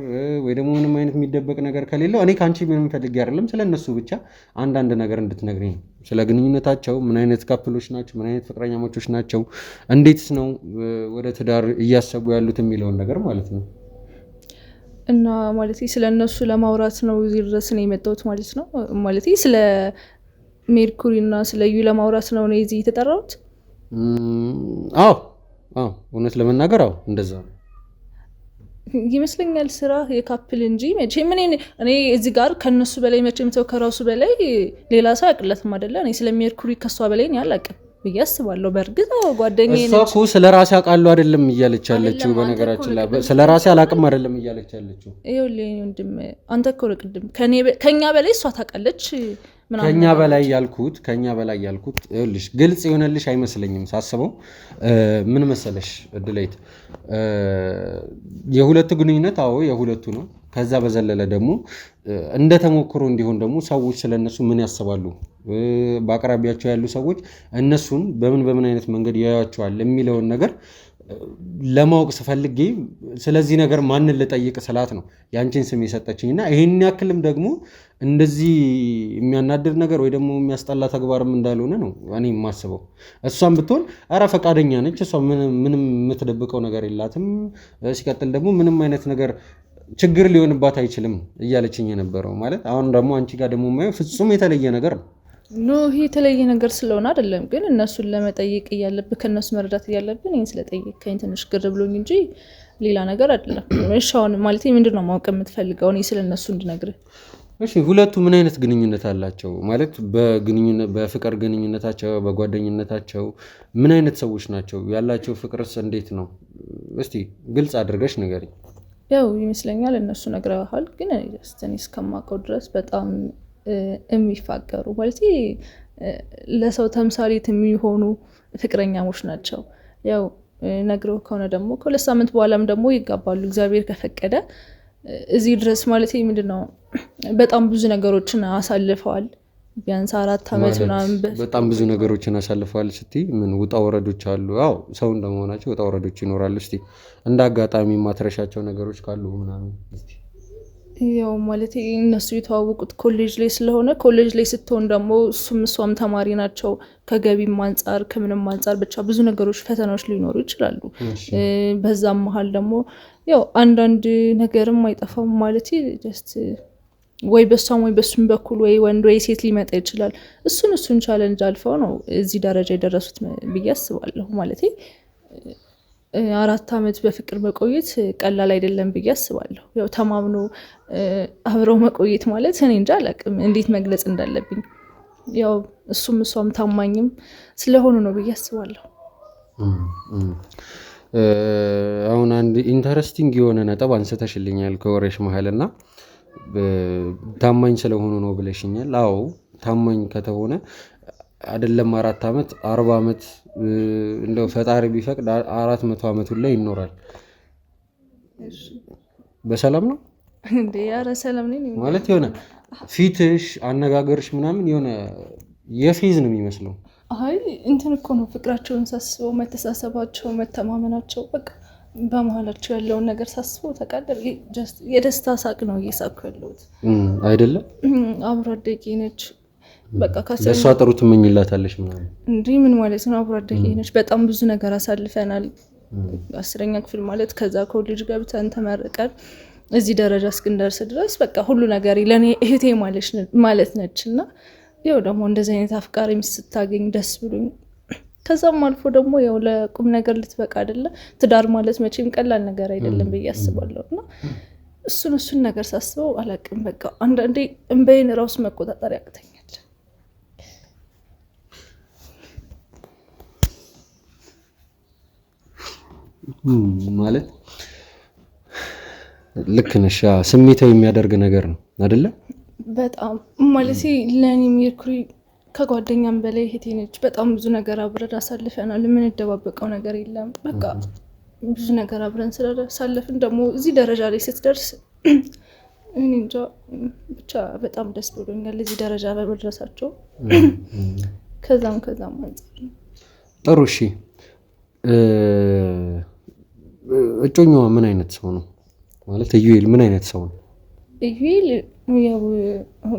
ወይ ደግሞ ምንም አይነት የሚደበቅ ነገር ከሌለው እኔ ከአንቺ ምንም ፈልጌ አይደለም፣ ስለነሱ ብቻ አንዳንድ ነገር እንድትነግሪኝ ነው። ስለ ግንኙነታቸው ምን አይነት ካፕሎች ናቸው፣ ምን አይነት ፍቅረኛሞች ናቸው፣ እንዴትስ ነው ወደ ትዳር እያሰቡ ያሉት የሚለውን ነገር ማለት ነው። እና ማለት ስለነሱ ለማውራት ነው እዚህ ድረስ ነው የመጣሁት ማለት ነው። ማለት ስለ ሜርኩሪ እና ስለ ኢዩ ለማውራት ነው እዚህ የተጠራሁት። አዎ እውነት ለመናገር እንደዛ ይመስለኛል። ስራ የካፕል እንጂ መቼም እኔ እዚህ ጋር ከነሱ በላይ መቼም ሰው ከራሱ በላይ ሌላ ሰው ያቅለትም አይደለ? እኔ ስለ ሜርኩሪ ከሷ በላይ ነው ያላቀም ብዬ አስባለሁ። በእርግጥ ጓደኛዬ ነች እኮ ስለ ራሴ አውቃለሁ አይደለም እያለች ያለችው። በነገራችን ላይ ስለ ራሴ አላውቅም አይደለም እያለች ያለችው። ይኸውልህ ወንድም አንተ እኮ ቅድም ከኛ በላይ እሷ ታውቃለች። ከኛ በላይ ያልኩት ይኸውልሽ ግልጽ የሆነልሽ አይመስለኝም ሳስበው። ምን መሰለሽ እድለይት የሁለቱ ግንኙነት የሁለቱ ነው። ከዛ በዘለለ ደግሞ እንደተሞክሮ እንዲሆን ደግሞ ሰዎች ስለነሱ ምን ያስባሉ፣ በአቅራቢያቸው ያሉ ሰዎች እነሱን በምን አይነት መንገድ ያያቸዋል የሚለውን ነገር ለማወቅ ስፈልጌ ስለዚህ ነገር ማንን ልጠይቅ ስላት ነው ያንቺን ስም የሰጠችኝ እና ይሄን ያክልም ደግሞ እንደዚህ የሚያናድር ነገር ወይ ደግሞ የሚያስጠላ ተግባርም እንዳልሆነ ነው እኔ የማስበው። እሷም ብትሆን ኧረ ፈቃደኛ ነች፣ እሷ ምንም የምትደብቀው ነገር የላትም። ሲቀጥል ደግሞ ምንም አይነት ነገር ችግር ሊሆንባት አይችልም እያለችኝ የነበረው ማለት አሁን ደግሞ አንቺ ጋር ደግሞ የማየው ፍጹም የተለየ ነገር ነው። ይሄ የተለየ ነገር ስለሆነ አይደለም፣ ግን እነሱን ለመጠየቅ እያለብህ ከእነሱ መረዳት እያለብን ይህን ስለጠየቅከኝ ትንሽ ግር ብሎኝ እንጂ ሌላ ነገር አይደለም። እሺ አሁን ማለት ምንድን ነው ማወቅ የምትፈልገው እኔ ስለነሱ እንድነግርህ? እሺ ሁለቱ ምን አይነት ግንኙነት አላቸው ማለት በፍቅር ግንኙነታቸው በጓደኝነታቸው ምን አይነት ሰዎች ናቸው ያላቸው? ፍቅርስ እንዴት ነው? እስቲ ግልጽ አድርገሽ ንገሪኝ። ያው ይመስለኛል እነሱ ነግረዋል፣ ግን እኔ እስከማውቀው ድረስ በጣም የሚፋቀሩ ማለት ለሰው ተምሳሌት የሚሆኑ ፍቅረኛሞች ናቸው። ያው ነግረው ከሆነ ደግሞ ከ2 ሳምንት በኋላም ደግሞ ይጋባሉ እግዚአብሔር ከፈቀደ። እዚህ ድረስ ማለት ምንድነው በጣም ብዙ ነገሮችን አሳልፈዋል። ቢያንስ 4 ዓመት ምናምን በጣም ብዙ ነገሮችን አሳልፈዋል። ስትይ ምን ውጣ ወረዶች አሉ? አዎ ሰው እንደመሆናቸው ውጣ ወረዶች ይኖራሉ። እስቲ እንደ አጋጣሚ ማትረሻቸው ነገሮች ካሉ ምናምን እስቲ። ያው ማለት እነሱ የተዋወቁት ኮሌጅ ላይ ስለሆነ ኮሌጅ ላይ ስትሆን ደግሞ እሷም ተማሪ ናቸው። ከገቢም አንጻር ከምንም አንጻር ብቻ ብዙ ነገሮች ፈተናዎች ሊኖሩ ይችላሉ። በዛም መሀል ደግሞ ያው አንዳንድ ነገርም አይጠፋም ማለት ጀስት ወይ በሷም ወይ በሱም በኩል ወይ ወንድ ወይ ሴት ሊመጣ ይችላል። እሱን ቻሌንጅ አልፈው ነው እዚህ ደረጃ የደረሱት ብዬ አስባለሁ። ማለት 4 ዓመት በፍቅር መቆየት ቀላል አይደለም ብዬ አስባለሁ። ያው ተማምኖ አብረው መቆየት ማለት እኔ እንጃ አላውቅም እንዴት መግለጽ እንዳለብኝ። ያው እሷም ታማኝም ስለሆኑ ነው ብዬ አስባለሁ። አሁን አንድ ኢንተረስቲንግ የሆነ ነጥብ አንስተሽልኛል ከወሬሽ መሀልና ታማኝ ስለሆኑ ነው ብለሽኛል። አዎ ታማኝ ከተሆነ አይደለም 4 ዓመት 40 ዓመት እንደው ፈጣሪ ቢፈቅድ 400 ዓመት ላይ ይኖራል። በሰላም ነው እንዴ ኧረ ሰላም ነኝ ማለት የሆነ ፊትሽ አነጋገርሽ ምናምን የሆነ የፌዝ ነው የሚመስለው። አይ እንትን እኮ ነው ፍቅራቸውን ሳስበው፣ መተሳሰባቸው፣ መተማመናቸው በቃ በመሀላቸው ያለውን ነገር ሳስበው ተቃደር የደስታ ሳቅ ነው እየሳኩ ያለሁት አይደለም። አብሮ አደጌ ነች በቃ ለእሷ ጥሩ ትመኝላታለች ምናምን እንዲህ ምን ማለት ነው? አብሮ አደጌ ነች። በጣም ብዙ ነገር አሳልፈናል። 10ኛ ክፍል ማለት ከዛ ኮሌጅ ገብተን ተመርቀን እዚህ ደረጃ እስክንደርስ ድረስ በቃ ሁሉ ነገር ለኔ እህቴ ማለት ነች። እና ያው ደግሞ እንደዚህ አይነት አፍቃሪ ሚስት ስታገኝ ደስ ብሎኝ ከዛም አልፎ ደግሞ ያው ለቁም ነገር ልትበቃ አይደለ? ትዳር ማለት መቼም ቀላል ነገር አይደለም ብዬ አስባለሁ። እና እሱን ነገር ሳስበው አላቅም በቃ አንዳንዴ እንበይን ራሱ መቆጣጠር ያቅተኛል። ማለት ልክ ነሽ። ስሜታዊ የሚያደርግ ነገር ነው አይደለ? በጣም ማለት ለኔ ሜርኩሪ ከጓደኛም በላይ እህቴ ነች። በጣም ብዙ ነገር አብረን አሳልፈናል። የምንደባበቀው ነገር የለም። በቃ ብዙ ነገር አብረን ስለሳለፍን ደግሞ እዚህ ደረጃ ላይ ስትደርስ እኔ እንጃ ብቻ በጣም ደስ ብሎኛል እዚህ ደረጃ በመድረሳቸው። ከዛም አንጻር ጥሩ። እሺ እጮኛዋ ምን አይነት ሰው ነው? ማለት ኢዩኤል ምን አይነት ሰው ነው? ኢዩኤል ያው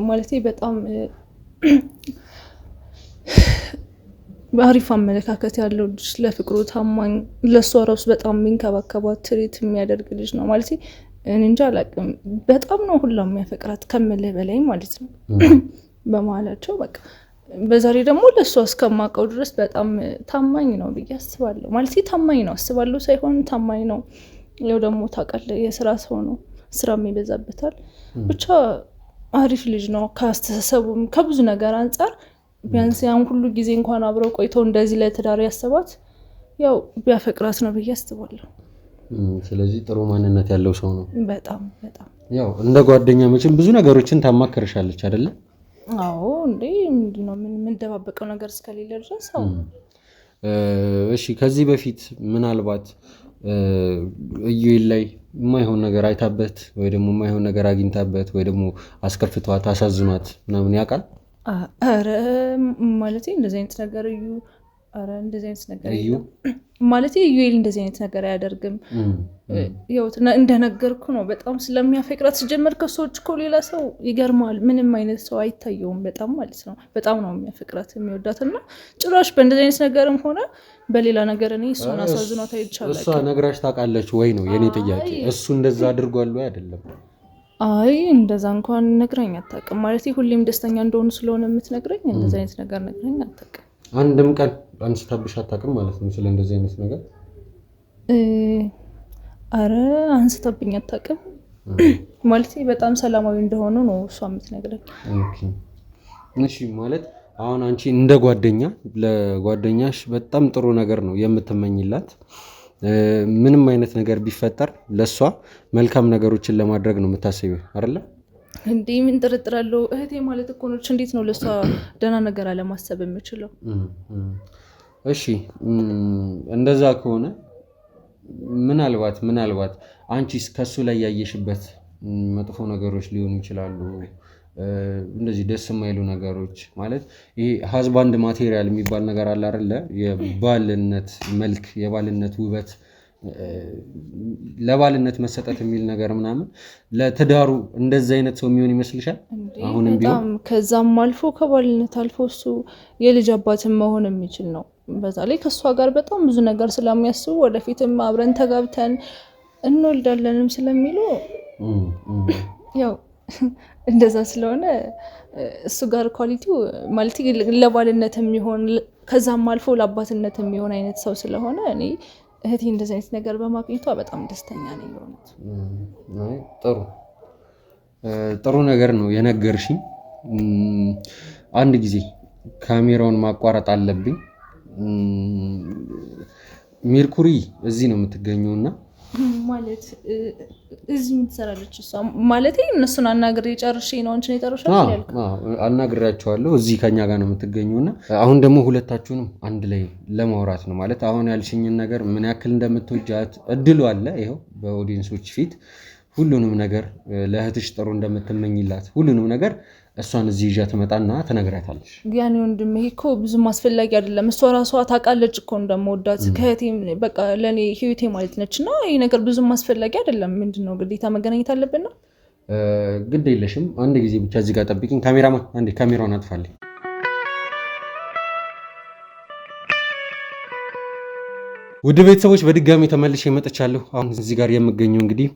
ማለት በጣም አሪፍ አመለካከት ያለው ልጅ፣ ለፍቅሩ ታማኝ፣ ለሷ ራሱ በጣም የሚንከባከባት ትሪት የሚያደርግ ልጅ ነው ማለት እኔ እንጃ አላውቅም። በጣም ነው ሁላም የሚያፈቅራት ከምልህ በላይ ማለት ነው። በመሀላቸው በቃ በዛሬ ደግሞ ለሷ እስከማውቀው ድረስ በጣም ታማኝ ነው ብዬ አስባለሁ። ማለት ታማኝ ነው አስባለሁ ሳይሆን ታማኝ ነው። ያው ደግሞ ታውቃለህ የስራ ሰው ነው፣ ስራም ይበዛበታል። ብቻ አሪፍ ልጅ ነው ከአስተሳሰቡም ከብዙ ነገር አንጻር። ቢያንስ ያን ሁሉ ጊዜ እንኳን አብረው ቆይተው እንደዚህ ለትዳር ያሰባት ያው ቢያፈቅራት ነው ብዬ አስባለሁ። ስለዚህ ጥሩ ማንነት ያለው ሰው ነው። በጣም ያው እንደ ጓደኛ መቼም ብዙ ነገሮችን ታማክርሻለች አይደለ? አዎ እንዴ ምንድነው የምንደባበቀው ነገር እስከሌለ ድረስ። አዎ እሺ ከዚህ በፊት ምናልባት ኢዩኤል ላይ የማይሆን ነገር አይታበት ወይ ደግሞ የማይሆን ነገር አግኝታበት ወይ ደግሞ አስከፍቷት አሳዝኗት ምናምን ያውቃል? አረ ማለት እንደዚህ አይነት ነገር እንደዚህ አይነት ነገር ማለት ኢዩኤል እንደዚህ አይነት ነገር አያደርግም። ያው እንደነገርኩ ነው በጣም ስለሚያፈቅራት ሲጀመር ከሰዎች እኮ ሌላ ሰው ይገርማል። ምንም አይነት ሰው አይታየውም በጣም ማለት ነው። በጣም ነው የሚያፈቅራት የሚወዳትና ጭራሽ በእንደዚህ አይነት ነገርም ሆነ በሌላ ነገር እኔ እሷን አሳዝኗት አይቻለሁ። እሷ ነግራሽ ታውቃለች ወይ ነው የኔ ጥያቄ። እሱ እንደዛ አድርጓል ወይ አይደለም? አይ እንደዛ እንኳን ነግራኝ አታውቅም። ማለት ሁሌም ደስተኛ እንደሆኑ ስለሆነ የምትነግረኝ እንደዚህ አይነት ነገር ነግራኝ አታውቅም። አንድም ቀን አንስታብሽ አታውቅም ማለት ነው ስለ እንደዚህ አይነት ነገር? አረ አንስታብኝ አታውቅም። ማለት በጣም ሰላማዊ እንደሆኑ ነው እሷ የምትነግረኝ። ኦኬ እሺ። ማለት አሁን አንቺ እንደ ጓደኛ ለጓደኛሽ በጣም ጥሩ ነገር ነው የምትመኝላት። ምንም አይነት ነገር ቢፈጠር ለሷ መልካም ነገሮችን ለማድረግ ነው የምታስቢው አይደለ? እንዴ ምን ጥርጥር አለው? እህቴ ማለት እኮ ነች። እንዴት ነው ለሷ ደህና ነገር አለማሰብ የምችለው? እሺ እንደዛ ከሆነ ምናልባት አንቺስ ከሱ ላይ ያየሽበት መጥፎ ነገሮች ሊሆኑ ይችላሉ። እንደዚህ ደስ የማይሉ ነገሮች ማለት ይሄ ሀዝባንድ ማቴሪያል የሚባል ነገር አለ አይደለ? የባልነት መልክ፣ የባልነት ውበት፣ ለባልነት መሰጠት የሚል ነገር ምናምን ለትዳሩ እንደዚህ አይነት ሰው የሚሆን ይመስልሻል? አሁንም ቢሆን ከዛም አልፎ ከባልነት አልፎ እሱ የልጅ አባትን መሆን የሚችል ነው። በዛ ላይ ከእሷ ጋር በጣም ብዙ ነገር ስለሚያስቡ ወደፊትም አብረን ተጋብተን እንወልዳለንም ስለሚሉ ያው እንደዛ ስለሆነ እሱ ጋር ኳሊቲው ማለት ለባልነት የሚሆን ከዛም አልፎ ለአባትነት የሚሆን አይነት ሰው ስለሆነ እኔ እህቴ እንደዚህ አይነት ነገር በማግኘቷ በጣም ደስተኛ ነኝ። ጥሩ ነገር ነው የነገርሽኝ። አንድ ጊዜ ካሜራውን ማቋረጥ አለብኝ። ሜርኩሪ እዚህ ነው የምትገኘውና ማለት እዚህ ምን ትሰራለች እሷ? ማለት እነሱን አናግሬ ጨርሼ ነው አንቺን የጠራሻል ያልኩት። አናግራቸዋለሁ። እዚህ ከኛ ጋር ነው የምትገኙና አሁን ደግሞ ሁለታችሁንም አንድ ላይ ለማውራት ነው ማለት አሁን ያልሽኝን ነገር ምን ያክል እንደምትወጃት እድሉ አለ። ይኸው በኦዲየንሶች ፊት ሁሉንም ነገር ለእህትሽ ጥሩ እንደምትመኝላት ሁሉንም ነገር እሷን እዚህ ይዣ ትመጣና ትነግራታለሽ። ያኔ ወንድም ይሄ እኮ ብዙም አስፈላጊ አይደለም። እሷ ራሷ ታውቃለች እኮ እንደምወዳት ከእህቴም በቃ ለኔ ህይወቴ ማለት ነችና ይሄ ነገር ብዙም አስፈላጊ አይደለም። ምንድነው ግዴታ መገናኘት አለብን ነው? ግድ የለሽም። አንድ ጊዜ ብቻ እዚህ ጋር ጠብቂኝ። ካሜራማን አንዴ ካሜራውን አጥፋልኝ። ውድ ቤተሰቦች በድጋሚ ተመልሼ መጥቻለሁ። አሁን እዚህ ጋር የምገኘው እንግዲህ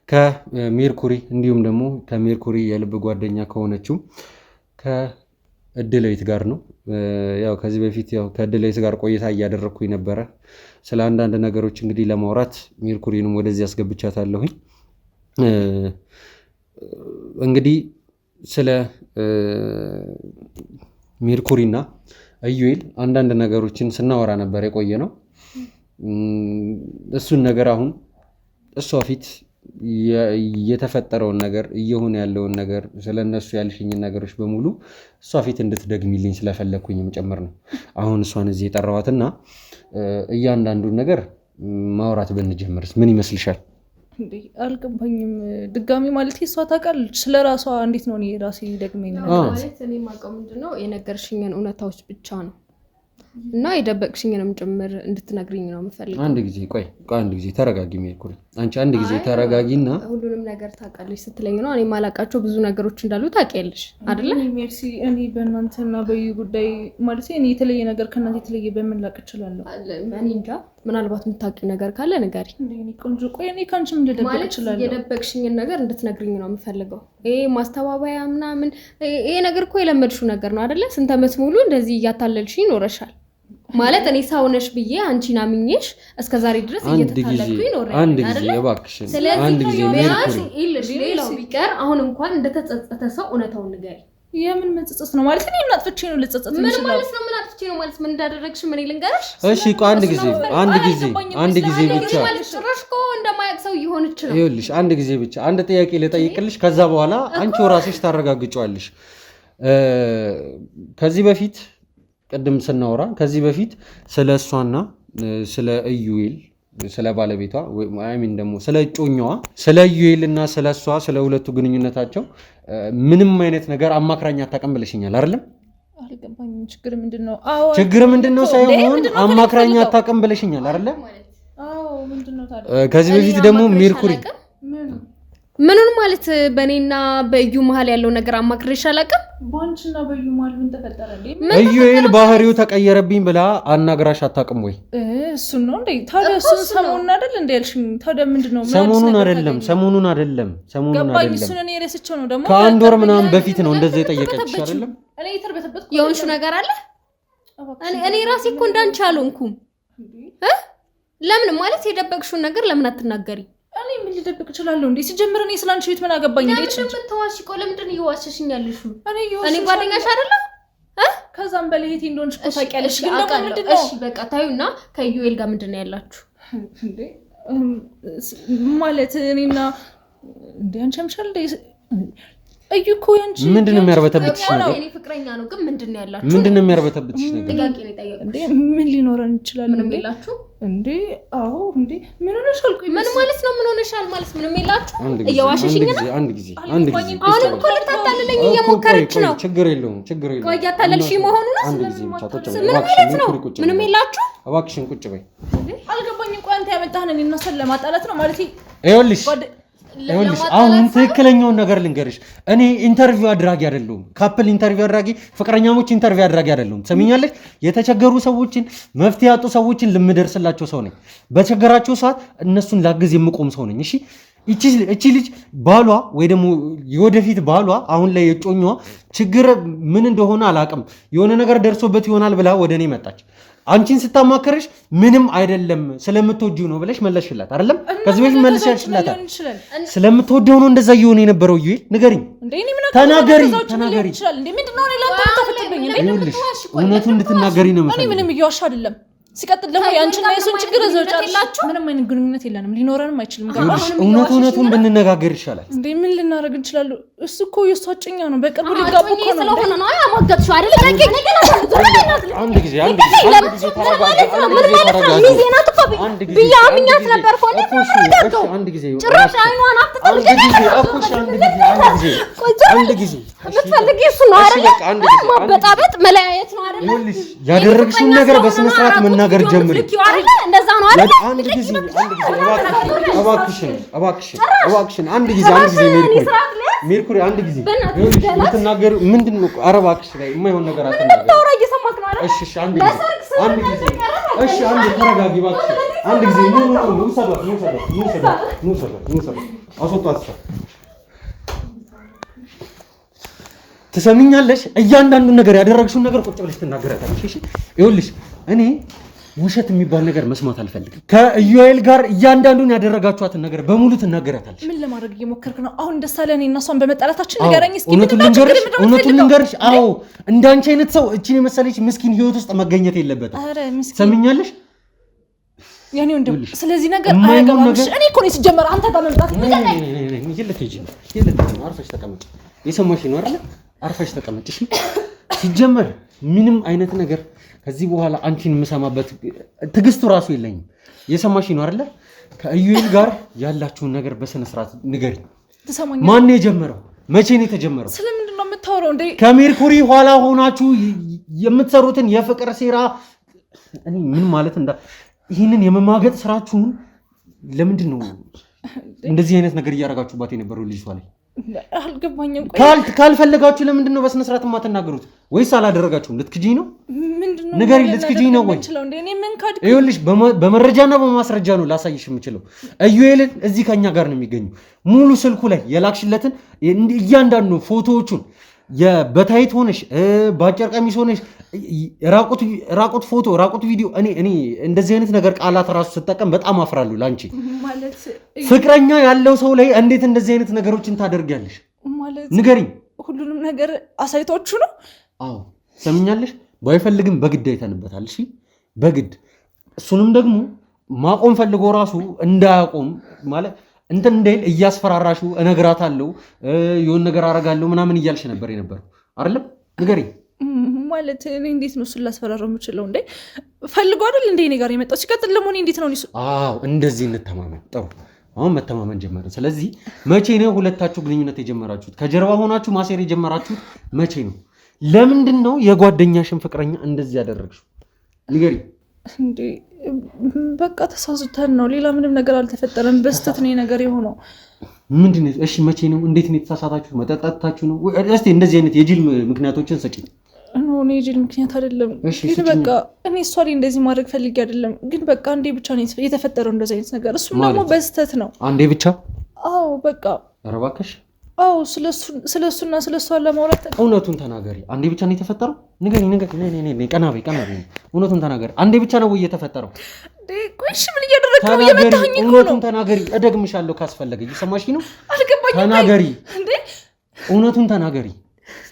ከሜርኩሪ እንዲሁም ደግሞ ከሜርኩሪ የልብ ጓደኛ ከሆነችው ከእድለይት ጋር ነው። ያው ከዚህ በፊት ያው ከእድለይት ጋር ቆይታ እያደረኩኝ ነበረ። ስለ አንዳንድ ነገሮች እንግዲህ ለማውራት ሜርኩሪንም ወደዚህ አስገብቻታለሁኝ። እንግዲህ ስለ ሜርኩሪና ኢዩኤል አንዳንድ ነገሮችን ስናወራ ነበር የቆየ ነው። እሱን ነገር አሁን እሷ ፊት የተፈጠረውን ነገር እየሆነ ያለውን ነገር ስለነሱ ያልሽኝን ነገሮች በሙሉ እሷ ፊት እንድትደግሚልኝ ስለፈለኩኝም ጭምር ነው አሁን እሷን እዚህ የጠራዋትና እያንዳንዱን ነገር ማውራት ብንጀምርስ ምን ይመስልሻል? እንዴ አልገባኝም። ድጋሚ ማለት እሷ ታውቃለች ስለራሷ እንዴት ነው እኔ ራሴ ደግሜ ማለት እኔ ማውቀው ምንድነው የነገርሽኝን እውነታዎች ብቻ ነው እና የደበቅሽኝንም ጭምር እንድትነግሪኝ ነው የምፈልገው። አንድ ጊዜ ቆይ አንድ ጊዜ ተረጋጊ ሜርኩሪ፣ አንቺ አንድ ጊዜ ተረጋጊና ሁሉንም ነገር ታውቃለች ስትለኝ ነው እኔ ማላውቃቸው ብዙ ነገሮች እንዳሉ ታውቂያለሽ አይደለ? ሜርሲ እኔ በእናንተና በዩ ጉዳይ ማለት እኔ የተለየ ነገር ከእናንተ የተለየ በምን ላውቅ እችላለሁ? እኔ እንጃ፣ ምናልባት የምታውቂው ነገር ካለ ንገሪ። እኔ ቆንጆ ቆይ እኔ ካንቺ ምን ልደብቅ እችላለሁ? የደበቅሽኝን ነገር እንድትነግሪኝ ነው የምፈልገው። ይሄ ማስተባበያ ምናምን ይሄ ነገር እኮ የለመድሽው ነገር ነው አይደለ? ስንት ዓመት ሙሉ እንደዚህ እያታለልሽኝ ኖረሻል ማለት እኔ ሳውነሽ ብዬ አንቺን አምኜሽ እስከዛሬ ድረስ እየተታለልኩኝ ኖረሻል። አንድ ጊዜ እባክሽን፣ አንድ ጊዜ ሜርኩሪ፣ ሌላው ቢቀር አሁን እንኳን እንደተጸጸተ ሰው እውነታውን ንገሪ። የምን መጸጸት ነው ማለት እኔ ምን አጥፍቼ ነው ልጸጸት ምን ማለት ነው? ምን አጥፍቼ ነው ማለት ምን እንዳደረግሽ ምን ልንገርሽ? እሺ ቆይ አንድ ጊዜ ብቻ ማለት ጭራሽ እኮ እንደማያውቅ ሰው እየሆነች ነው። ይኸውልሽ አንድ ጊዜ ብቻ አንድ ጥያቄ ልጠይቅልሽ፣ ከዛ በኋላ አንቺው ራስሽ ታረጋግጫለሽ። ከዚህ በፊት ቅድም ስናወራ ከዚህ በፊት ስለ እሷና ስለ ኢዩኤል ስለ ባለቤቷ ወይም ደግሞ ስለ እጮኛዋ ስለ ኢዩኤል እና ስለ እሷ ስለ ሁለቱ ግንኙነታቸው ምንም አይነት ነገር አማክራኝ አታውቅም ብለሽኛል አይደለም? አልገባኝም። ችግር ምንድነው ሳይሆን አማክራኝ አታውቅም ብለሽኛል አይደለም? አዎ ምንድነው ታዲያ? ከዚህ በፊት ደግሞ ሜርኩሪ ምኑን ማለት በእኔና በእዩ መሀል ያለው ነገር አማክሬሽ አላውቅም? ባንቺና በእዩ መሀል ምን ተፈጠረ እንዴ? ኢዩኤል ባህሪው ተቀየረብኝ ብላ አናግራሽ አታውቅም ወይ? እሱን ነው እንዴ? ታዲያ እሱን ሰሞኑን አይደል እንዴ ያልሽኝ? ታዲያ ምንድነው? ሰሞኑን አይደለም እሱን እኔ ረስቼው ነው ደግሞ ከአንድ ወር ምናምን በፊት ነው እንደዛ የጠየቀችሽ አይደለም? እኔ የተርበተበት የሆንሽው ነገር አለ። እኔ ራሴ እኮ እንዳንቺ አልሆንኩም። ለምን ማለት የደበቅሽውን ነገር ለምን አትናገሪ? እኔ ምን ልደብቅ እችላለሁ እንዴ? ሲጀምር እኔ ስላንቺ ቤት ምን አገባኝ እንዴ? ለምን ተዋሽቆ ለምንድን ነው እየዋሸሽኛለሽ? እኔ ጓደኛሽ አይደለም? ከዛም በላይ እህቴ እንደሆንሽ እኮ ታውቂያለሽ። ግን ደግሞ ምንድነው? እሺ በቃ ታዩና ከኢዩኤል ጋር ምንድነው ያላችሁ እንዴ? ማለት እኔና እንዴ አንቺ አምሻል እንዴ? እዩ እኮ ያንቺ ምንድነው የሚያርበተብትሽ ነገር? እኔ ፍቅረኛ ነው ግን ምንድነው ያላችሁ? ምንድነው የሚያርበተብትሽ ነገር? ጥያቄ ነው የጠየቁት እንዴ? ምን ሊኖረን ይችላል? ምንም የላችሁ እንዴ? አዎ እንዴ ምን ሆነሻል? ቆይ ምን ማለት ነው? ምን ሆነሻል ማለት ምንም የላችሁ? እየዋሸሽኝ ነው? አንድ ጊዜ አሁን እኮ ልታታልለኝ እየሞከረች ነው። ችግር የለውም። ቆይ እያታለልሽኝ መሆኑ ነው? አንድ ጊዜ ብቻ ቁጭ በይ። ምን ማለት ነው? ምንም የላችሁ? እባክሽን ቁጭ በይ። አልገባኝም። ቆይ አንተ ያመጣህን እኔ እና እሷን ለማጣላት ነው ማለት ይኸውልሽ አሁን ትክክለኛውን ነገር ልንገርሽ። እኔ ኢንተርቪው አድራጊ አይደለሁም። ካፕል ኢንተርቪው አድራጊ፣ ፍቅረኛሞች ኢንተርቪው አድራጊ አይደለሁም። ሰሚኛለሽ? የተቸገሩ ሰዎችን መፍትሄ ያጡ ሰዎችን ልምደርስላቸው ሰው ነኝ። በቸገራቸው ሰዓት እነሱን ላግዝ የምቆም ሰው ነኝ። እሺ እቺ ልጅ ባሏ ወይ ደግሞ የወደፊት ባሏ አሁን ላይ የጮኛዋ ችግር ምን እንደሆነ አላውቅም፣ የሆነ ነገር ደርሶበት ይሆናል ብላ ወደ እኔ መጣች። አንቺን ስታማከርሽ ምንም አይደለም ስለምትወጂው ነው ብለሽ መለስሽላት አይደለም? ከዚህ በፊት መልሰሽላታል። ስለምትወደው ነው እንደዛ እየሆነ የነበረው። ኢዩኤል ንገሪኝ፣ ተናገሪ። እውነቱን እንድትናገሪ ነው የምፈልገው። ምንም እየዋሻ አይደለም። ሲቀጥል ደግሞ ያንቺና የሱን ችግር እዛው ምንም አይነት ግንኙነት የለንም፣ ሊኖረንም አይችልም። እውነቱን ብንነጋገር ይሻላል። እንዴ ምን ልናደርግ እንችላለን? እሱ እኮ የሷ ጭኛ ነው፣ በቅርቡ ሊጋቡ እኮ ነው። ስለሆነ ነው ያማገጥሽው አይደል? አንድ ጊዜ ተረጋጋ። ምን ማለት ነው? ሚዜናት እኮ ቢያምኛት ነበር እኮ አንድ ጊዜ ጭራሽ አይኗን አትጠልቀኝ አንድ ጊዜ የምትፈልጊ እሱ ነው አይደል? ማበጣበጥ መለያየት ነው አይደል? ያደረግሽውን ነገር በስነ ስርዓት መናገር ጀምሪ። እንደዛ ነው አይደል? አንድ ጊዜ እባክሽን አንድ ጊዜ ሜርኩሪ አንድ ጊዜ የምትናገሪው ምንድን ነው? ኧረ እባክሽ ላይ የማይሆን ነገር አትናገሪ። እሺ አንድ ጊዜ እሺ አንድ ተረጋጊ እባክሽ አንድ ጊዜ አስወጣት። ትሰሚኛለሽ? እያንዳንዱን ነገር ያደረግሽውን ነገር ቁጭ ብለሽ ትናገራታለሽ። እሺ ይኸውልሽ እኔ ውሸት የሚባል ነገር መስማት አልፈልግም። ከኢዩኤል ጋር እያንዳንዱን ያደረጋችኋትን ነገር በሙሉ ትናገራታለሽ። ምን ለማድረግ እየሞከርክ ነው? አሁን ደስ አለ እኔ እና እሷን በመጣላታችን ንገረኝ እስኪ። እውነቱን ልንገርሽ። አዎ እንዳንቺ አይነት ሰው እቺን የመሰለች ምስኪን ህይወት ውስጥ መገኘት የለበትም። ሰምኛለሽ? ያኔ ወንድም ስለዚህ ነገር አያገባምሽ። እኔ እኮ ነው ሲጀመር አንተ ጋር መምጣት አርፈሽ ተቀመጭ። የሰማሽኝ ነው አይደል? አርፈሽ ተቀመጭ። እሺ ሲጀመር ምንም አይነት ነገር ከዚህ በኋላ አንቺን የምሰማበት ትዕግስቱ ራሱ የለኝም። የሰማሽኝ ነው አይደል? ከኢዩኤል ጋር ያላችሁን ነገር በስነ ስርዓት ንገሪኝ። ትሰማኛለህ? ማን ነው የጀመረው? መቼ ነው የተጀመረው? ስለምንድን ነው የምታወራው እንዴ? ከሜርኩሪ ኋላ ሆናችሁ የምትሰሩትን የፍቅር ሴራ እኔ ምን ማለት ይህንን የመማገጥ ስራችሁን ለምንድን ነው እንደዚህ አይነት ነገር እያደረጋችሁባት የነበረው ልጅቷ ላይ? አልገባኝም። ካልፈለጋችሁ ለምንድን ነው በስነ ስርዓት የማትናገሩት? ወይስ አላደረጋችሁም? ልትክጂኝ ነው? ንገሪኝ፣ ልትክጂኝ ነው ወይ? ይኸውልሽ በመረጃና በማስረጃ ነው ላሳይሽ የምችለው። ኢዩኤልን እዚህ ከኛ ጋር ነው የሚገኙ ሙሉ ስልኩ ላይ የላክሽለትን እያንዳንዱ ፎቶዎቹን በታይት ሆነሽ በአጭር ቀሚስ ሆነሽ ራቁት ፎቶ ራቁት ቪዲዮ እኔ እንደዚህ አይነት ነገር ቃላት ራሱ ስጠቀም በጣም አፍራለሁ። ላንቺ ማለት ፍቅረኛ ያለው ሰው ላይ እንዴት እንደዚህ አይነት ነገሮችን ታደርጊያለሽ? ማለት ንገሪኝ። ሁሉንም ነገር አሳይቷችሁ ነው? አዎ ሰምኛለሽ። ባይፈልግም በግድ አይተንበታል። እሺ በግድ እሱንም ደግሞ ማቆም ፈልጎ ራሱ እንዳያቆም ማለት እንትን እንደል እያስፈራራሹ እነግራታለሁ የሆነ ነገር አረጋለሁ ምናምን እያልሽ ነበር የነበረው አይደለም? ንገሪኝ። ማለት እኔ እንዴት ነው እሱን ላስፈራራው የምችለው? እንዴ ፈልጎ አይደል እንዴ እኔ ጋር የመጣው? ሲቀጥል ደግሞ እኔ እንዴት ነው እሱ? አዎ እንደዚህ እንተማመን። ጥሩ አሁን መተማመን ጀመረ። ስለዚህ መቼ ነው ሁለታችሁ ግንኙነት የጀመራችሁት? ከጀርባ ሆናችሁ ማሴር የጀመራችሁት መቼ ነው? ለምንድን ነው የጓደኛሽን ፍቅረኛ እንደዚህ ያደረግሽው? ንገሪኝ። እንዴ በቃ ተሳስተን ነው፣ ሌላ ምንም ነገር አልተፈጠረም። በስተት ነው ነገር የሆነው። ምንድን ነው? እሺ መቼ ነው? እንዴት ነው የተሳሳታችሁት? መጠጣታችሁ ነው? እስቲ እንደዚህ አይነት የጅል ምክንያቶችን ሰጪ። እኔ የጅል ምክንያት አይደለም፣ ግን በቃ እኔ እሷ ላይ እንደዚህ ማድረግ ፈልጌ አይደለም፣ ግን በቃ አንዴ ብቻ ነው የተፈጠረው እንደዚህ አይነት ነገር። እሱም ደግሞ በስተት ነው። አንዴ ብቻ? አዎ በቃ። ኧረ እባክሽ። አዎ ስለሱና ስለሷ ለማውራት እውነቱን ተናገሪ። አንዴ ብቻ ነው የተፈጠረው? ንገሪ። ቀና በይ። እውነቱን ተናገሪ። አንዴ ብቻ ነው ወይ የተፈጠረው? ቆይሽ ምን እያደረግህ ነው? የመታኸኝ እኮ ነው። እውነቱን ተናገሪ። እደግምሻለሁ ካስፈለገ። እየሰማሽ ነው? አልገባኝም። ተናገሪ። እውነቱን ተናገሪ።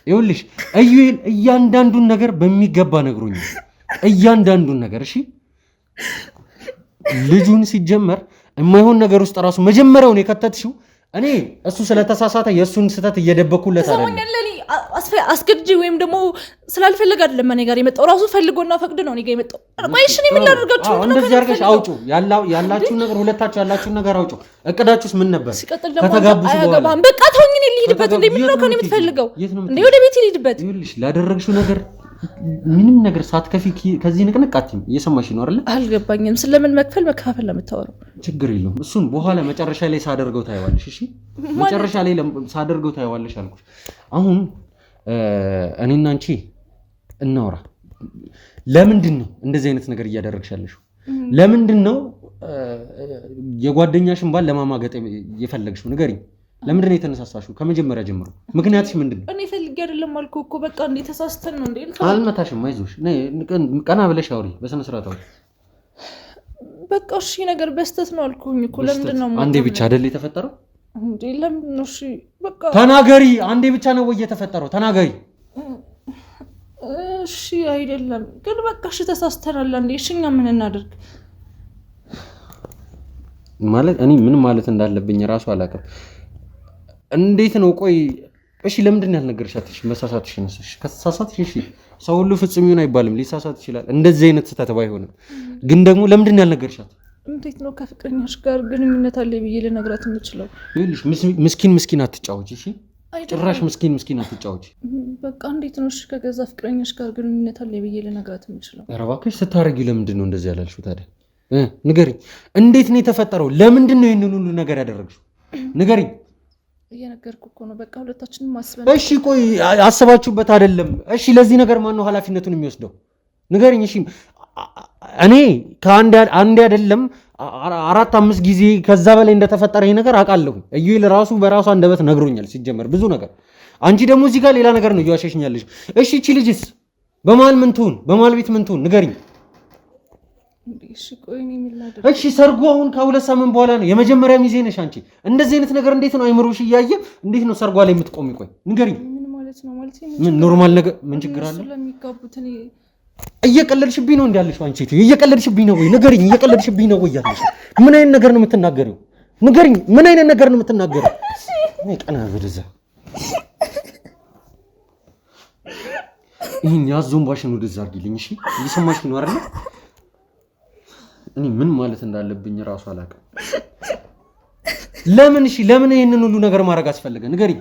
ይኸውልሽ ኢዩኤል እያንዳንዱን ነገር በሚገባ ነግሮኛል። እያንዳንዱን ነገር እሺ። ልጁን ሲጀመር የማይሆን ነገር ውስጥ ራሱ መጀመሪያውን የከተትሽው እኔ እሱ ስለተሳሳተ የእሱን ስህተት እየደበኩለት አይደለም። አስገድጄ ወይም ደግሞ ስላልፈለግ አይደለም እኔ ጋር የመጣው፣ ራሱ ፈልጎና ፈቅድ ነው እኔ ጋር የመጣው። ቆይሽ እኔ ምን ላደርጋችሁ? እንደዚህ አድርገሽ አውጩ። ያላችሁን ነገር ሁለታችሁ ያላችሁን ነገር አውጩ። እቅዳችሁስ ምን ነበር? ሲቀጥል ደግሞ አያገባም። በቃ ተውኝ፣ እኔ ልሂድበት። እንዴ ምን ነው ከኔ የምትፈልገው? እንዴ ወደ ቤት ልሂድበት። ይኸውልሽ ላደረግሽው ነገር ምንም ነገር ሳትከፊ ከዚህ ንቅንቅ አትይም። እየሰማሽ ነው አይደል? አልገባኝም። ስለምን መክፈል ነው የምታወራው? ችግር የለውም። እሱን በኋላ መጨረሻ ላይ ሳደርገው ታይዋለሽ። እሺ መጨረሻ ላይ ሳደርገው ታይዋለሽ አልኩሽ። አሁን እኔና አንቺ እናውራ። ለምንድን ነው እንደዚህ አይነት ነገር እያደረግሻለሽ? ለምንድን ነው የጓደኛሽን ባል ለማማገጥ የፈለግሽው? ንገሪኝ። ለምንድን ነው የተነሳሳሽው? ከመጀመሪያ ጀምሮ ምክንያትሽ ምንድን ነው? እኔ ፈልጌ አይደለም አልኩህ እኮ። በቃ እንዴ ተሳስተን ነው እንዴ? አልመታሽም። አይዞሽ። ቀና ብለሽ አውሪ፣ በስነ ስርዓት አውሪ። በቃ እሺ ነገር በስተት ነው አልኩኝ እኮ። ለምንድን ነው አንዴ ብቻ አይደል የተፈጠረው እንዴ? ለምንድን ነው? እሺ በቃ ተናገሪ። አንዴ ብቻ ነው ወይ የተፈጠረው? ተናገሪ። እሺ አይደለም ግን በቃ እሺ ተሳስተናል። አንዴ እሺ እኛ ምን እናደርግ? ማለት እኔ ምን ማለት እንዳለብኝ ራሱ አላውቅም። እንዴት ነው? ቆይ እሺ ለምንድን ነው ያልነገርሻት? እሺ መሳሳትሽን እሺ ከተሳሳትሽ እሺ ሰው ሁሉ ፍጹም ይሁን አይባልም፣ ሊሳሳት ይችላል። እንደዚህ አይነት ስህተት ባይሆንም ግን ደግሞ ለምንድን ነው ያልነገርሻት? እንዴት ነው ከፍቅረኛሽ ጋር ግንኙነት አለ ብዬ ልነግራት የምችለው? ይኸውልሽ ምስኪን አትጫወቺ እሺ። ጭራሽ ምስኪን አትጫወቺ። በቃ እንዴት ነው ከገዛ ፍቅረኛሽ ጋር ግንኙነት አለ ብዬ ልነግራት የምችለው? ኧረ እባክሽ ስታረጊው ለምንድን ነው እንደዚህ ያላልሽው ታዲያ? ንገሪኝ፣ እንዴት ነው የተፈጠረው? ለምንድን ነው ይሄንን ሁሉ ነገር ያደረግሽው? ንገሪኝ። እየነገርኩ እኮ ነው። በቃ ሁለታችንም አስበን። እሺ ቆይ አስባችሁበት አይደለም? እሺ ለዚህ ነገር ማን ነው ኃላፊነቱን የሚወስደው? ንገሪኝ። እሺ እኔ ከአንድ አይደለም 4-5 ጊዜ ከዛ በላይ እንደተፈጠረ ይሄ ነገር አውቃለሁ። እዩል ራሱ በራሱ አንደበት ነግሮኛል ሲጀመር ብዙ ነገር። አንቺ ደግሞ እዚህ ጋር ሌላ ነገር ነው እያዋሸሽኛለሽ። እሺ እቺ ልጅስ በማል ምን ትሁን? በማል ቤት ምን ትሁን? ንገሪኝ። እሺ ቆይ እኔ ምን ላድርግ? እሺ ሰርጉ አሁን ከ2 ሳምንት በኋላ ነው። የመጀመሪያ ሚዜ ነሽ አንቺ። እንደዚህ አይነት ነገር እንዴት ነው አይምሮሽ እያየ እንዴት ነው ሰርጓ ላይ የምትቆሚ? ቆይ ንገሪኝ። ምን ማለት ነው? ማለት ምን ኖርማል ነገር ምን ችግር አለ? ስለሚጋቡት እኔ እየቀለድሽብኝ ነው እንዳለሽ አንቺ ሴትዮ፣ እየቀለድሽብኝ ነው ወይ? ንገሪኝ። እየቀለድሽብኝ ነው ወይ ያለሽ? ምን አይነት ነገር ነው የምትናገሪው? ንገሪኝ። ምን አይነት ነገር ነው የምትናገሪው? እኔ ቀና ወደዛ ይሄን ያዞን ባሽን ወደዛ አድርጊልኝ። እሺ እየሰማሽ ነው አይደል? እኔ ምን ማለት እንዳለብኝ ራሱ አላውቅም። ለምን ይሄንን ሁሉ ነገር ማድረግ አስፈለገ? ንገሪኝ።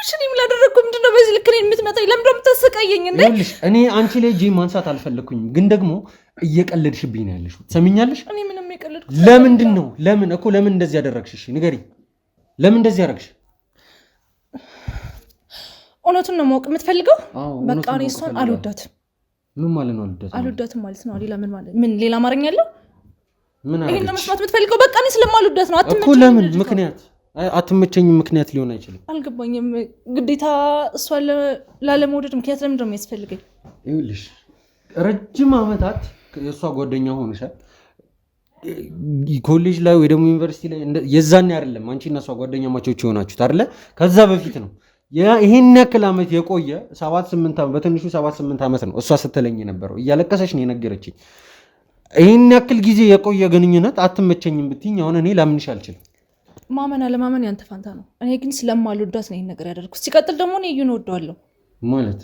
እሺ እኔ ምን ላደረኩ? ምንድነው በዚህ ልክ እኔን የምትመጣኝ? ለምን ደሞ ተሰቃየኝ እንዴ? ይኸውልሽ እኔ አንቺ ላይ እጄ ማንሳት አልፈለኩኝም፣ ግን ደግሞ እየቀለድሽብኝ ነው ያለሽው። ትሰሚኛለሽ? እኔ ምንም የቀለድኩት ለምንድን ነው? ለምን እንደዚህ ያደረግሽ? እሺ ንገሪኝ። ለምን እንደዚህ ያደረግሽ? እውነቱን ነው ማወቅ የምትፈልገው? በቃ እኔ እሷን አልወዳትም። ምን ማለት ነው አልወዳትም ማለት ነው? ሌላ ምን ማለት ምን ሌላ አማርኛ አለው? ምን አረጋግጥ? ይሄን መስማት የምትፈልገው? በቃ እኔ ስለማልወዳት ነው። እኮ ለምን ምክንያት አትመቸኝም? ምክንያት ሊሆን አይችልም። አልገባኝም። ግዴታ እሷን ላለመውደድ ምክንያት ለምንድን ነው የሚያስፈልገኝ? ይኸውልሽ ረጅም ዓመታት የእሷ ጓደኛ ሆነሻል። ኮሌጅ ላይ ወይ ደግሞ ዩኒቨርሲቲ ላይ የዛኔ አይደለም አንቺ እና እሷ ጓደኛ ማቾች የሆናችሁት አይደለ? ከዛ በፊት ነው። ይሄን ያክል ዓመት የቆየ 7-8 ዓመት በትንሹ 7-8 ዓመት ነው እሷ ስትለኝ የነበረው። እያለቀሰች ነው የነገረችኝ። ይሄን ያክል ጊዜ የቆየ ግንኙነት አትመቸኝም ብትይኝ አሁን እኔ ላምንሽ አልችልም። ማመን አለማመን ያንተ ፋንታ ነው። እኔ ግን ስለማልወዳት ነው ይሄን ነገር ያደርኩት። ሲቀጥል ደግሞ እኔ እዩን እወደዋለሁ ማለት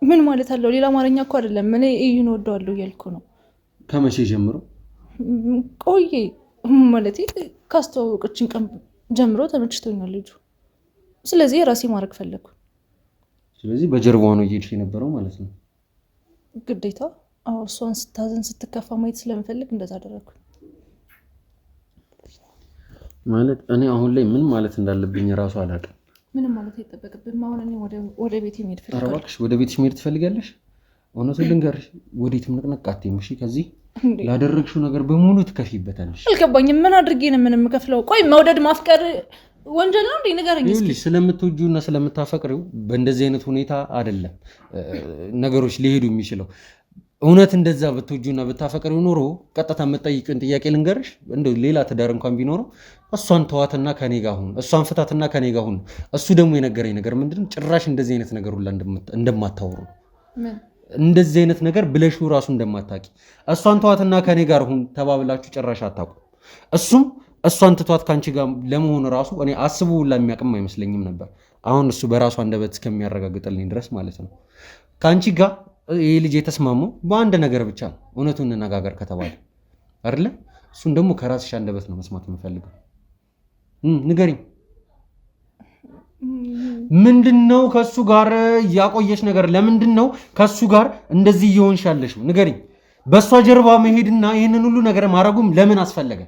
ምን ማለት አለው? ሌላ አማርኛ እኮ አይደለም። እኔ እዩን እወደዋለሁ እያልኩ ነው። ከመቼ ጀምሮ? ቆየ ማለት ካስተዋወቀችን ቀን ጀምሮ ተመችቶኛል ልጁ። ስለዚህ የራሴ ማድረግ ፈለግኩ። ስለዚህ በጀርባዋ ነው እየሄድሽ የነበረው ማለት ነው? ግዴታ። አዎ እሷን ስታዘን ስትከፋ ማየት ስለምፈልግ እንደዛ አደረግኩ። ማለት እኔ አሁን ላይ ምን ማለት እንዳለብኝ ራሱ አላውቅም። ምንም ማለት አይጠበቅብኝም። አሁን እኔ ወደ ቤቴ መሄድ ፈልጋለሁ። ኧረ እባክሽ ወደ ቤትሽ መሄድ ትፈልጋለሽ? እውነቱን ልንገርሽ ወዴትም ንቅንቅ አትይም። እሺ ከዚህ ላደረግሽው ነገር በሙሉ ትከፊበታለሽ። አልገባኝም። ምን አድርጌ ነው ምን የምከፍለው? ቆይ መውደድ ማፍቀር ወንጀል ነው እንዴ? ንገረኝ እስኪ። ስለምትወጂውና ስለምታፈቅሪው በእንደዚህ አይነት ሁኔታ አይደለም ነገሮች ሊሄዱ የሚችለው። እውነት እንደዛ ብትወጂውና ብታፈቅሪው ኖሮ ቀጥታ የምትጠይቂውን ጥያቄ ልንገርሽ፣ እንደው ሌላ ትዳር እንኳን ቢኖረው እሷን ተዋትና ከኔ ጋር ሁን፣ እሷን ፍታትና ከኔ ጋር ሁን። እሱ ደግሞ የነገረኝ ነገር ምንድነው? ጭራሽ እንደዚህ አይነት ነገር ሁላ እንደማታወሩ እንደዚህ አይነት ነገር ብለሽው ራሱ እንደማታቂ፣ እሷን ተዋትና ከኔ ጋር ሁን ተባብላችሁ ጭራሽ አታውቁ። እሱም እሷን ትቷት ካንቺ ጋር ለመሆን ራሱ እኔ አስቡ ሁላ የሚያቅም አይመስለኝም ነበር። አሁን እሱ በራሱ አንደበት እስከሚያረጋግጥልኝ ድረስ ማለት ነው። ካንቺ ጋር ይሄ ልጅ የተስማማው በአንድ ነገር ብቻ ነው። እውነቱን እንነጋገር ከተባለ አይደለ? እሱን ደግሞ ከራስሽ አንደበት ነው መስማት የምፈልገው። ንገሪኝ፣ ምንድነው ከሱ ጋር ያቆየሽ ነገር? ለምንድን ነው ከሱ ጋር እንደዚህ እየሆንሽ ያለሽው? ንገሪኝ። በእሷ ጀርባ መሄድና ይህንን ሁሉ ነገር ማድረጉም ለምን አስፈለገ?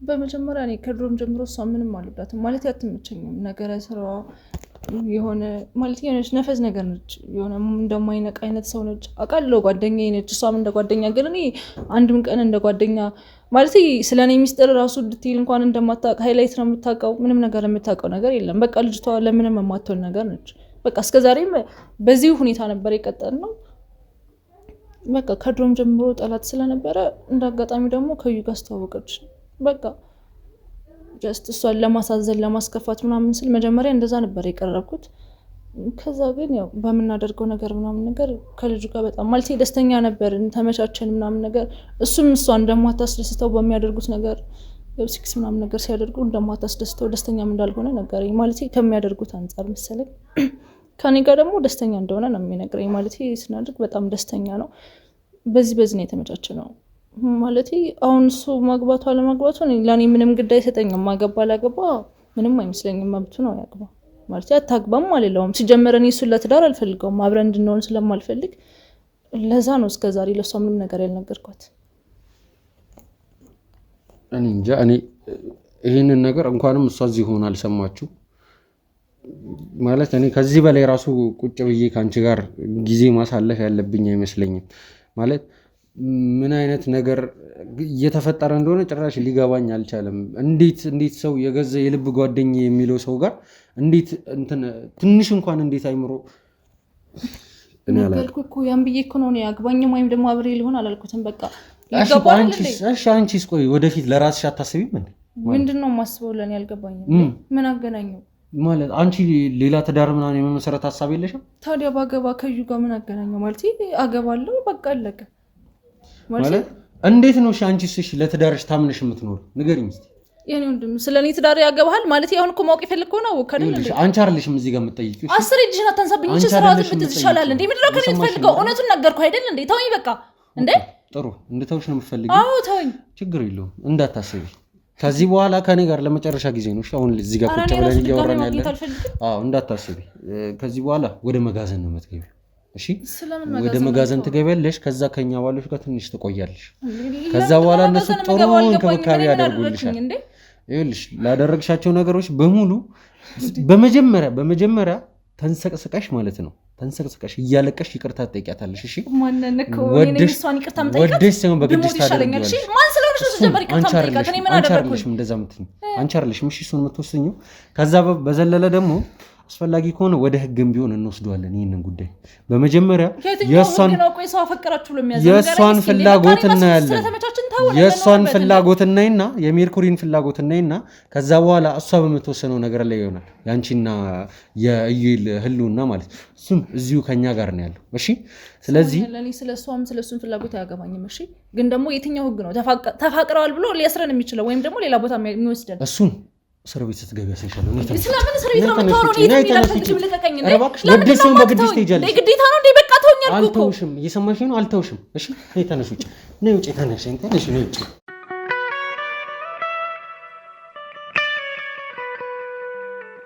በመጀመሪያ እኔ ከድሮም ጀምሮ እሷ ምንም አልወዳትም ማለት አትመቸኝም። ነገረ ስራዋ የሆነ ማለት የሆነች ነፈዝ ነገር ነች። የሆነ እንደማይነቅ አይነት ሰው ነች። አውቃለሁ ጓደኛዬ ነች፣ እሷም እንደ ጓደኛ። ግን እኔ አንድም ቀን እንደ ጓደኛ ማለት ስለ እኔ ሚስጥር ራሱ ድትል እንኳን እንደማታውቅ ሃይላይት ነው የምታውቀው። ምንም ነገር የምታውቀው ነገር የለም። በቃ ልጅቷ ለምንም የማትሆን ነገር ነች። በቃ እስከዛሬም በዚህ ሁኔታ ነበር የቀጠልነው። በቃ ከድሮም ጀምሮ ጠላት ስለነበረ እንደ አጋጣሚ ደግሞ ከዩ ጋር አስተዋወቀች። በቃ ጀስት እሷን ለማሳዘን ለማስከፋት ምናምን ስል መጀመሪያ እንደዛ ነበር የቀረብኩት። ከዛ ግን ያው በምናደርገው ነገር ምናምን ነገር ከልጁ ጋር በጣም ማለት ደስተኛ ነበር፣ ተመቻቸን ምናምን ነገር። እሱም እሷን እንደማታስደስተው በሚያደርጉት ነገር ያው ሲክስ ምናምን ነገር ሲያደርጉ እንደማታስደስተው ደስተኛም እንዳልሆነ ነገረኝ። ማለት ከሚያደርጉት አንጻር መሰለኝ። ከኔ ጋር ደግሞ ደስተኛ እንደሆነ ነው የሚነግረኝ። ማለት ስናደርግ በጣም ደስተኛ ነው። በዚህ ነው የተመቻቸ ነው። ማለት አሁን እሱ ማግባቱ አለማግባቱ ለእኔ ምንም ግድ አይሰጠኝም። ማገባ አላገባ ምንም አይመስለኝም። መብቱ ነው ያግባ ማለት አታግባም አልለውም። ሲጀመር እኔ እሱን ለትዳር አልፈልገውም። አብረን እንድንሆን ስለማልፈልግ ለዛ ነው እስከዛሬ ለሷ ምንም ነገር ያልነገርኳት። እኔ እንጃ እኔ ይሄንን ነገር እንኳንም እሷ እዚህ ሆና አልሰማችሁ ማለት እኔ ከዚህ በላይ ራሱ ቁጭ ብዬ ካንቺ ጋር ጊዜ ማሳለፍ ያለብኝ አይመስለኝም። ማለት ምን አይነት ነገር እየተፈጠረ እንደሆነ ጭራሽ ሊገባኝ አልቻለም። እንዴት ሰው የገዛ የልብ ጓደኛ የሚለው ሰው ጋር እንዴት ትንሽ እንኳን እንዴት አይምሮ እኔ አላልኩ እኮ ያን ብዬ እኮ ነው ያግባኝም ወይም ደግሞ አብሬ ሊሆን አላልኩትም። በቃ አንቺስ ቆይ ወደፊት ለራስሽ አታስቢም እንዴ? ምንድነው ማስበው? ለኔ አልገባኝም። ምን አገናኘው ማለት አንቺ ሌላ ትዳር ምናምን የመመሰረት ሐሳብ የለሽም? ታዲያ ባገባ ከዩ ጋር ምን አገናኘው? ማለት አገባለሁ በቃ አለቀ ማለት እንዴት ነው? አንቺስ ለትዳርሽ ታምነሽ የምትኖር ንገሪኝ እስቲ። የኔ ወንድም ስለኔ ትዳር ያገባሃል ማለት አሁን እኮ ማወቅ የፈለግከው ነው ከደል እንዴ? አንቺ አይደለሽም እዚህ ጋር የምትጠይቂው። አስር እጅሽን አታንሳብኝ እንጂ ስራውን ብትይሻላል እንዴ? ምንድነው ከኔ የምትፈልገው? እውነቱን ነገርኩህ አይደል እንዴ? ተወኝ በቃ እንዴ። ጥሩ እንድተውሽ ነው የምትፈልጊው? አዎ ተወኝ፣ ችግር የለውም እንዳታስቢ። ከዚህ በኋላ ከኔ ጋር ለመጨረሻ ጊዜ ነው። አሁን እዚህ ጋር ቁጭ ብለን እያወራን ያለን። አዎ እንዳታስቢ። ከዚህ በኋላ ወደ መጋዘን ነው የምትገቢው። እሺ ወደ መጋዘን ትገቢያለሽ። ከዛ ከኛ ባሎች ጋር ትንሽ ትቆያለሽ። ከዛ በኋላ እነሱ ጥሩ እንክብካቤ ያደርጉልሻል። ይኸውልሽ ላደረግሻቸው ነገሮች በሙሉ በመጀመሪያ ተንሰቅስቀሽ ማለት ነው ተንሰቅስቀሽ እያለቀሽ ይቅርታ ትጠይቂያታለሽ። እሺ ማንነከ ወይኔ እሷን ይቅርታ መጠየቅ ወደስ ነው በግድሽ ታደርጊያለሽ። እሺ ማን ስለሆነሽ ነው ጀመር ይቅርታ መጠየቅ? እኔ ምን አደረኩኝ? እንደዛ ምትኝ አንቺ አይደለሽም። እሺ እሱን የምትወስኚው። ከዛ በዘለለ ደግሞ አስፈላጊ ከሆነ ወደ ህግም ቢሆን እንወስደዋለን ይሄንን ጉዳይ። በመጀመሪያ የእሷን ፍላጎት እናያለን። የእሷን ፍላጎት እናይና የሜርኩሪን ፍላጎት እናይና ከዛ በኋላ እሷ በምትወሰነው ነገር ላይ ይሆናል ያንቺና የእዩል ህልውና ማለት እሱም እዚሁ ከኛ ጋር ነው ያለው። እሺ ስለዚህ ለኔ ስለሱም ፍላጎት አያገባኝም። እሺ ግን ደግሞ የትኛው ህግ ነው ተፋቅረዋል ብሎ ሊያስረን የሚችለው ወይም ደግሞ ሌላ ቦታ የሚወስደን? እሱን እስር ቤት ስትገቢ ያሳይሻለሁ። ስለምን እስር ቤት ነው የምታወራው? እኔ ተነስተሽ ልቀቀኝ እንዴ! ለምን ነው በግድሽ ትሄጃለሽ? ግዴታ ነው እንዴ? በቃ ተወኝ አልኩህ እኮ። አልተውሽም። እየሰማሽኝ ነው? አልተውሽም። እሺ ነይ ተነሽ ውጪ። ነይ ውጪ ተነሽ። ነይ ውጪ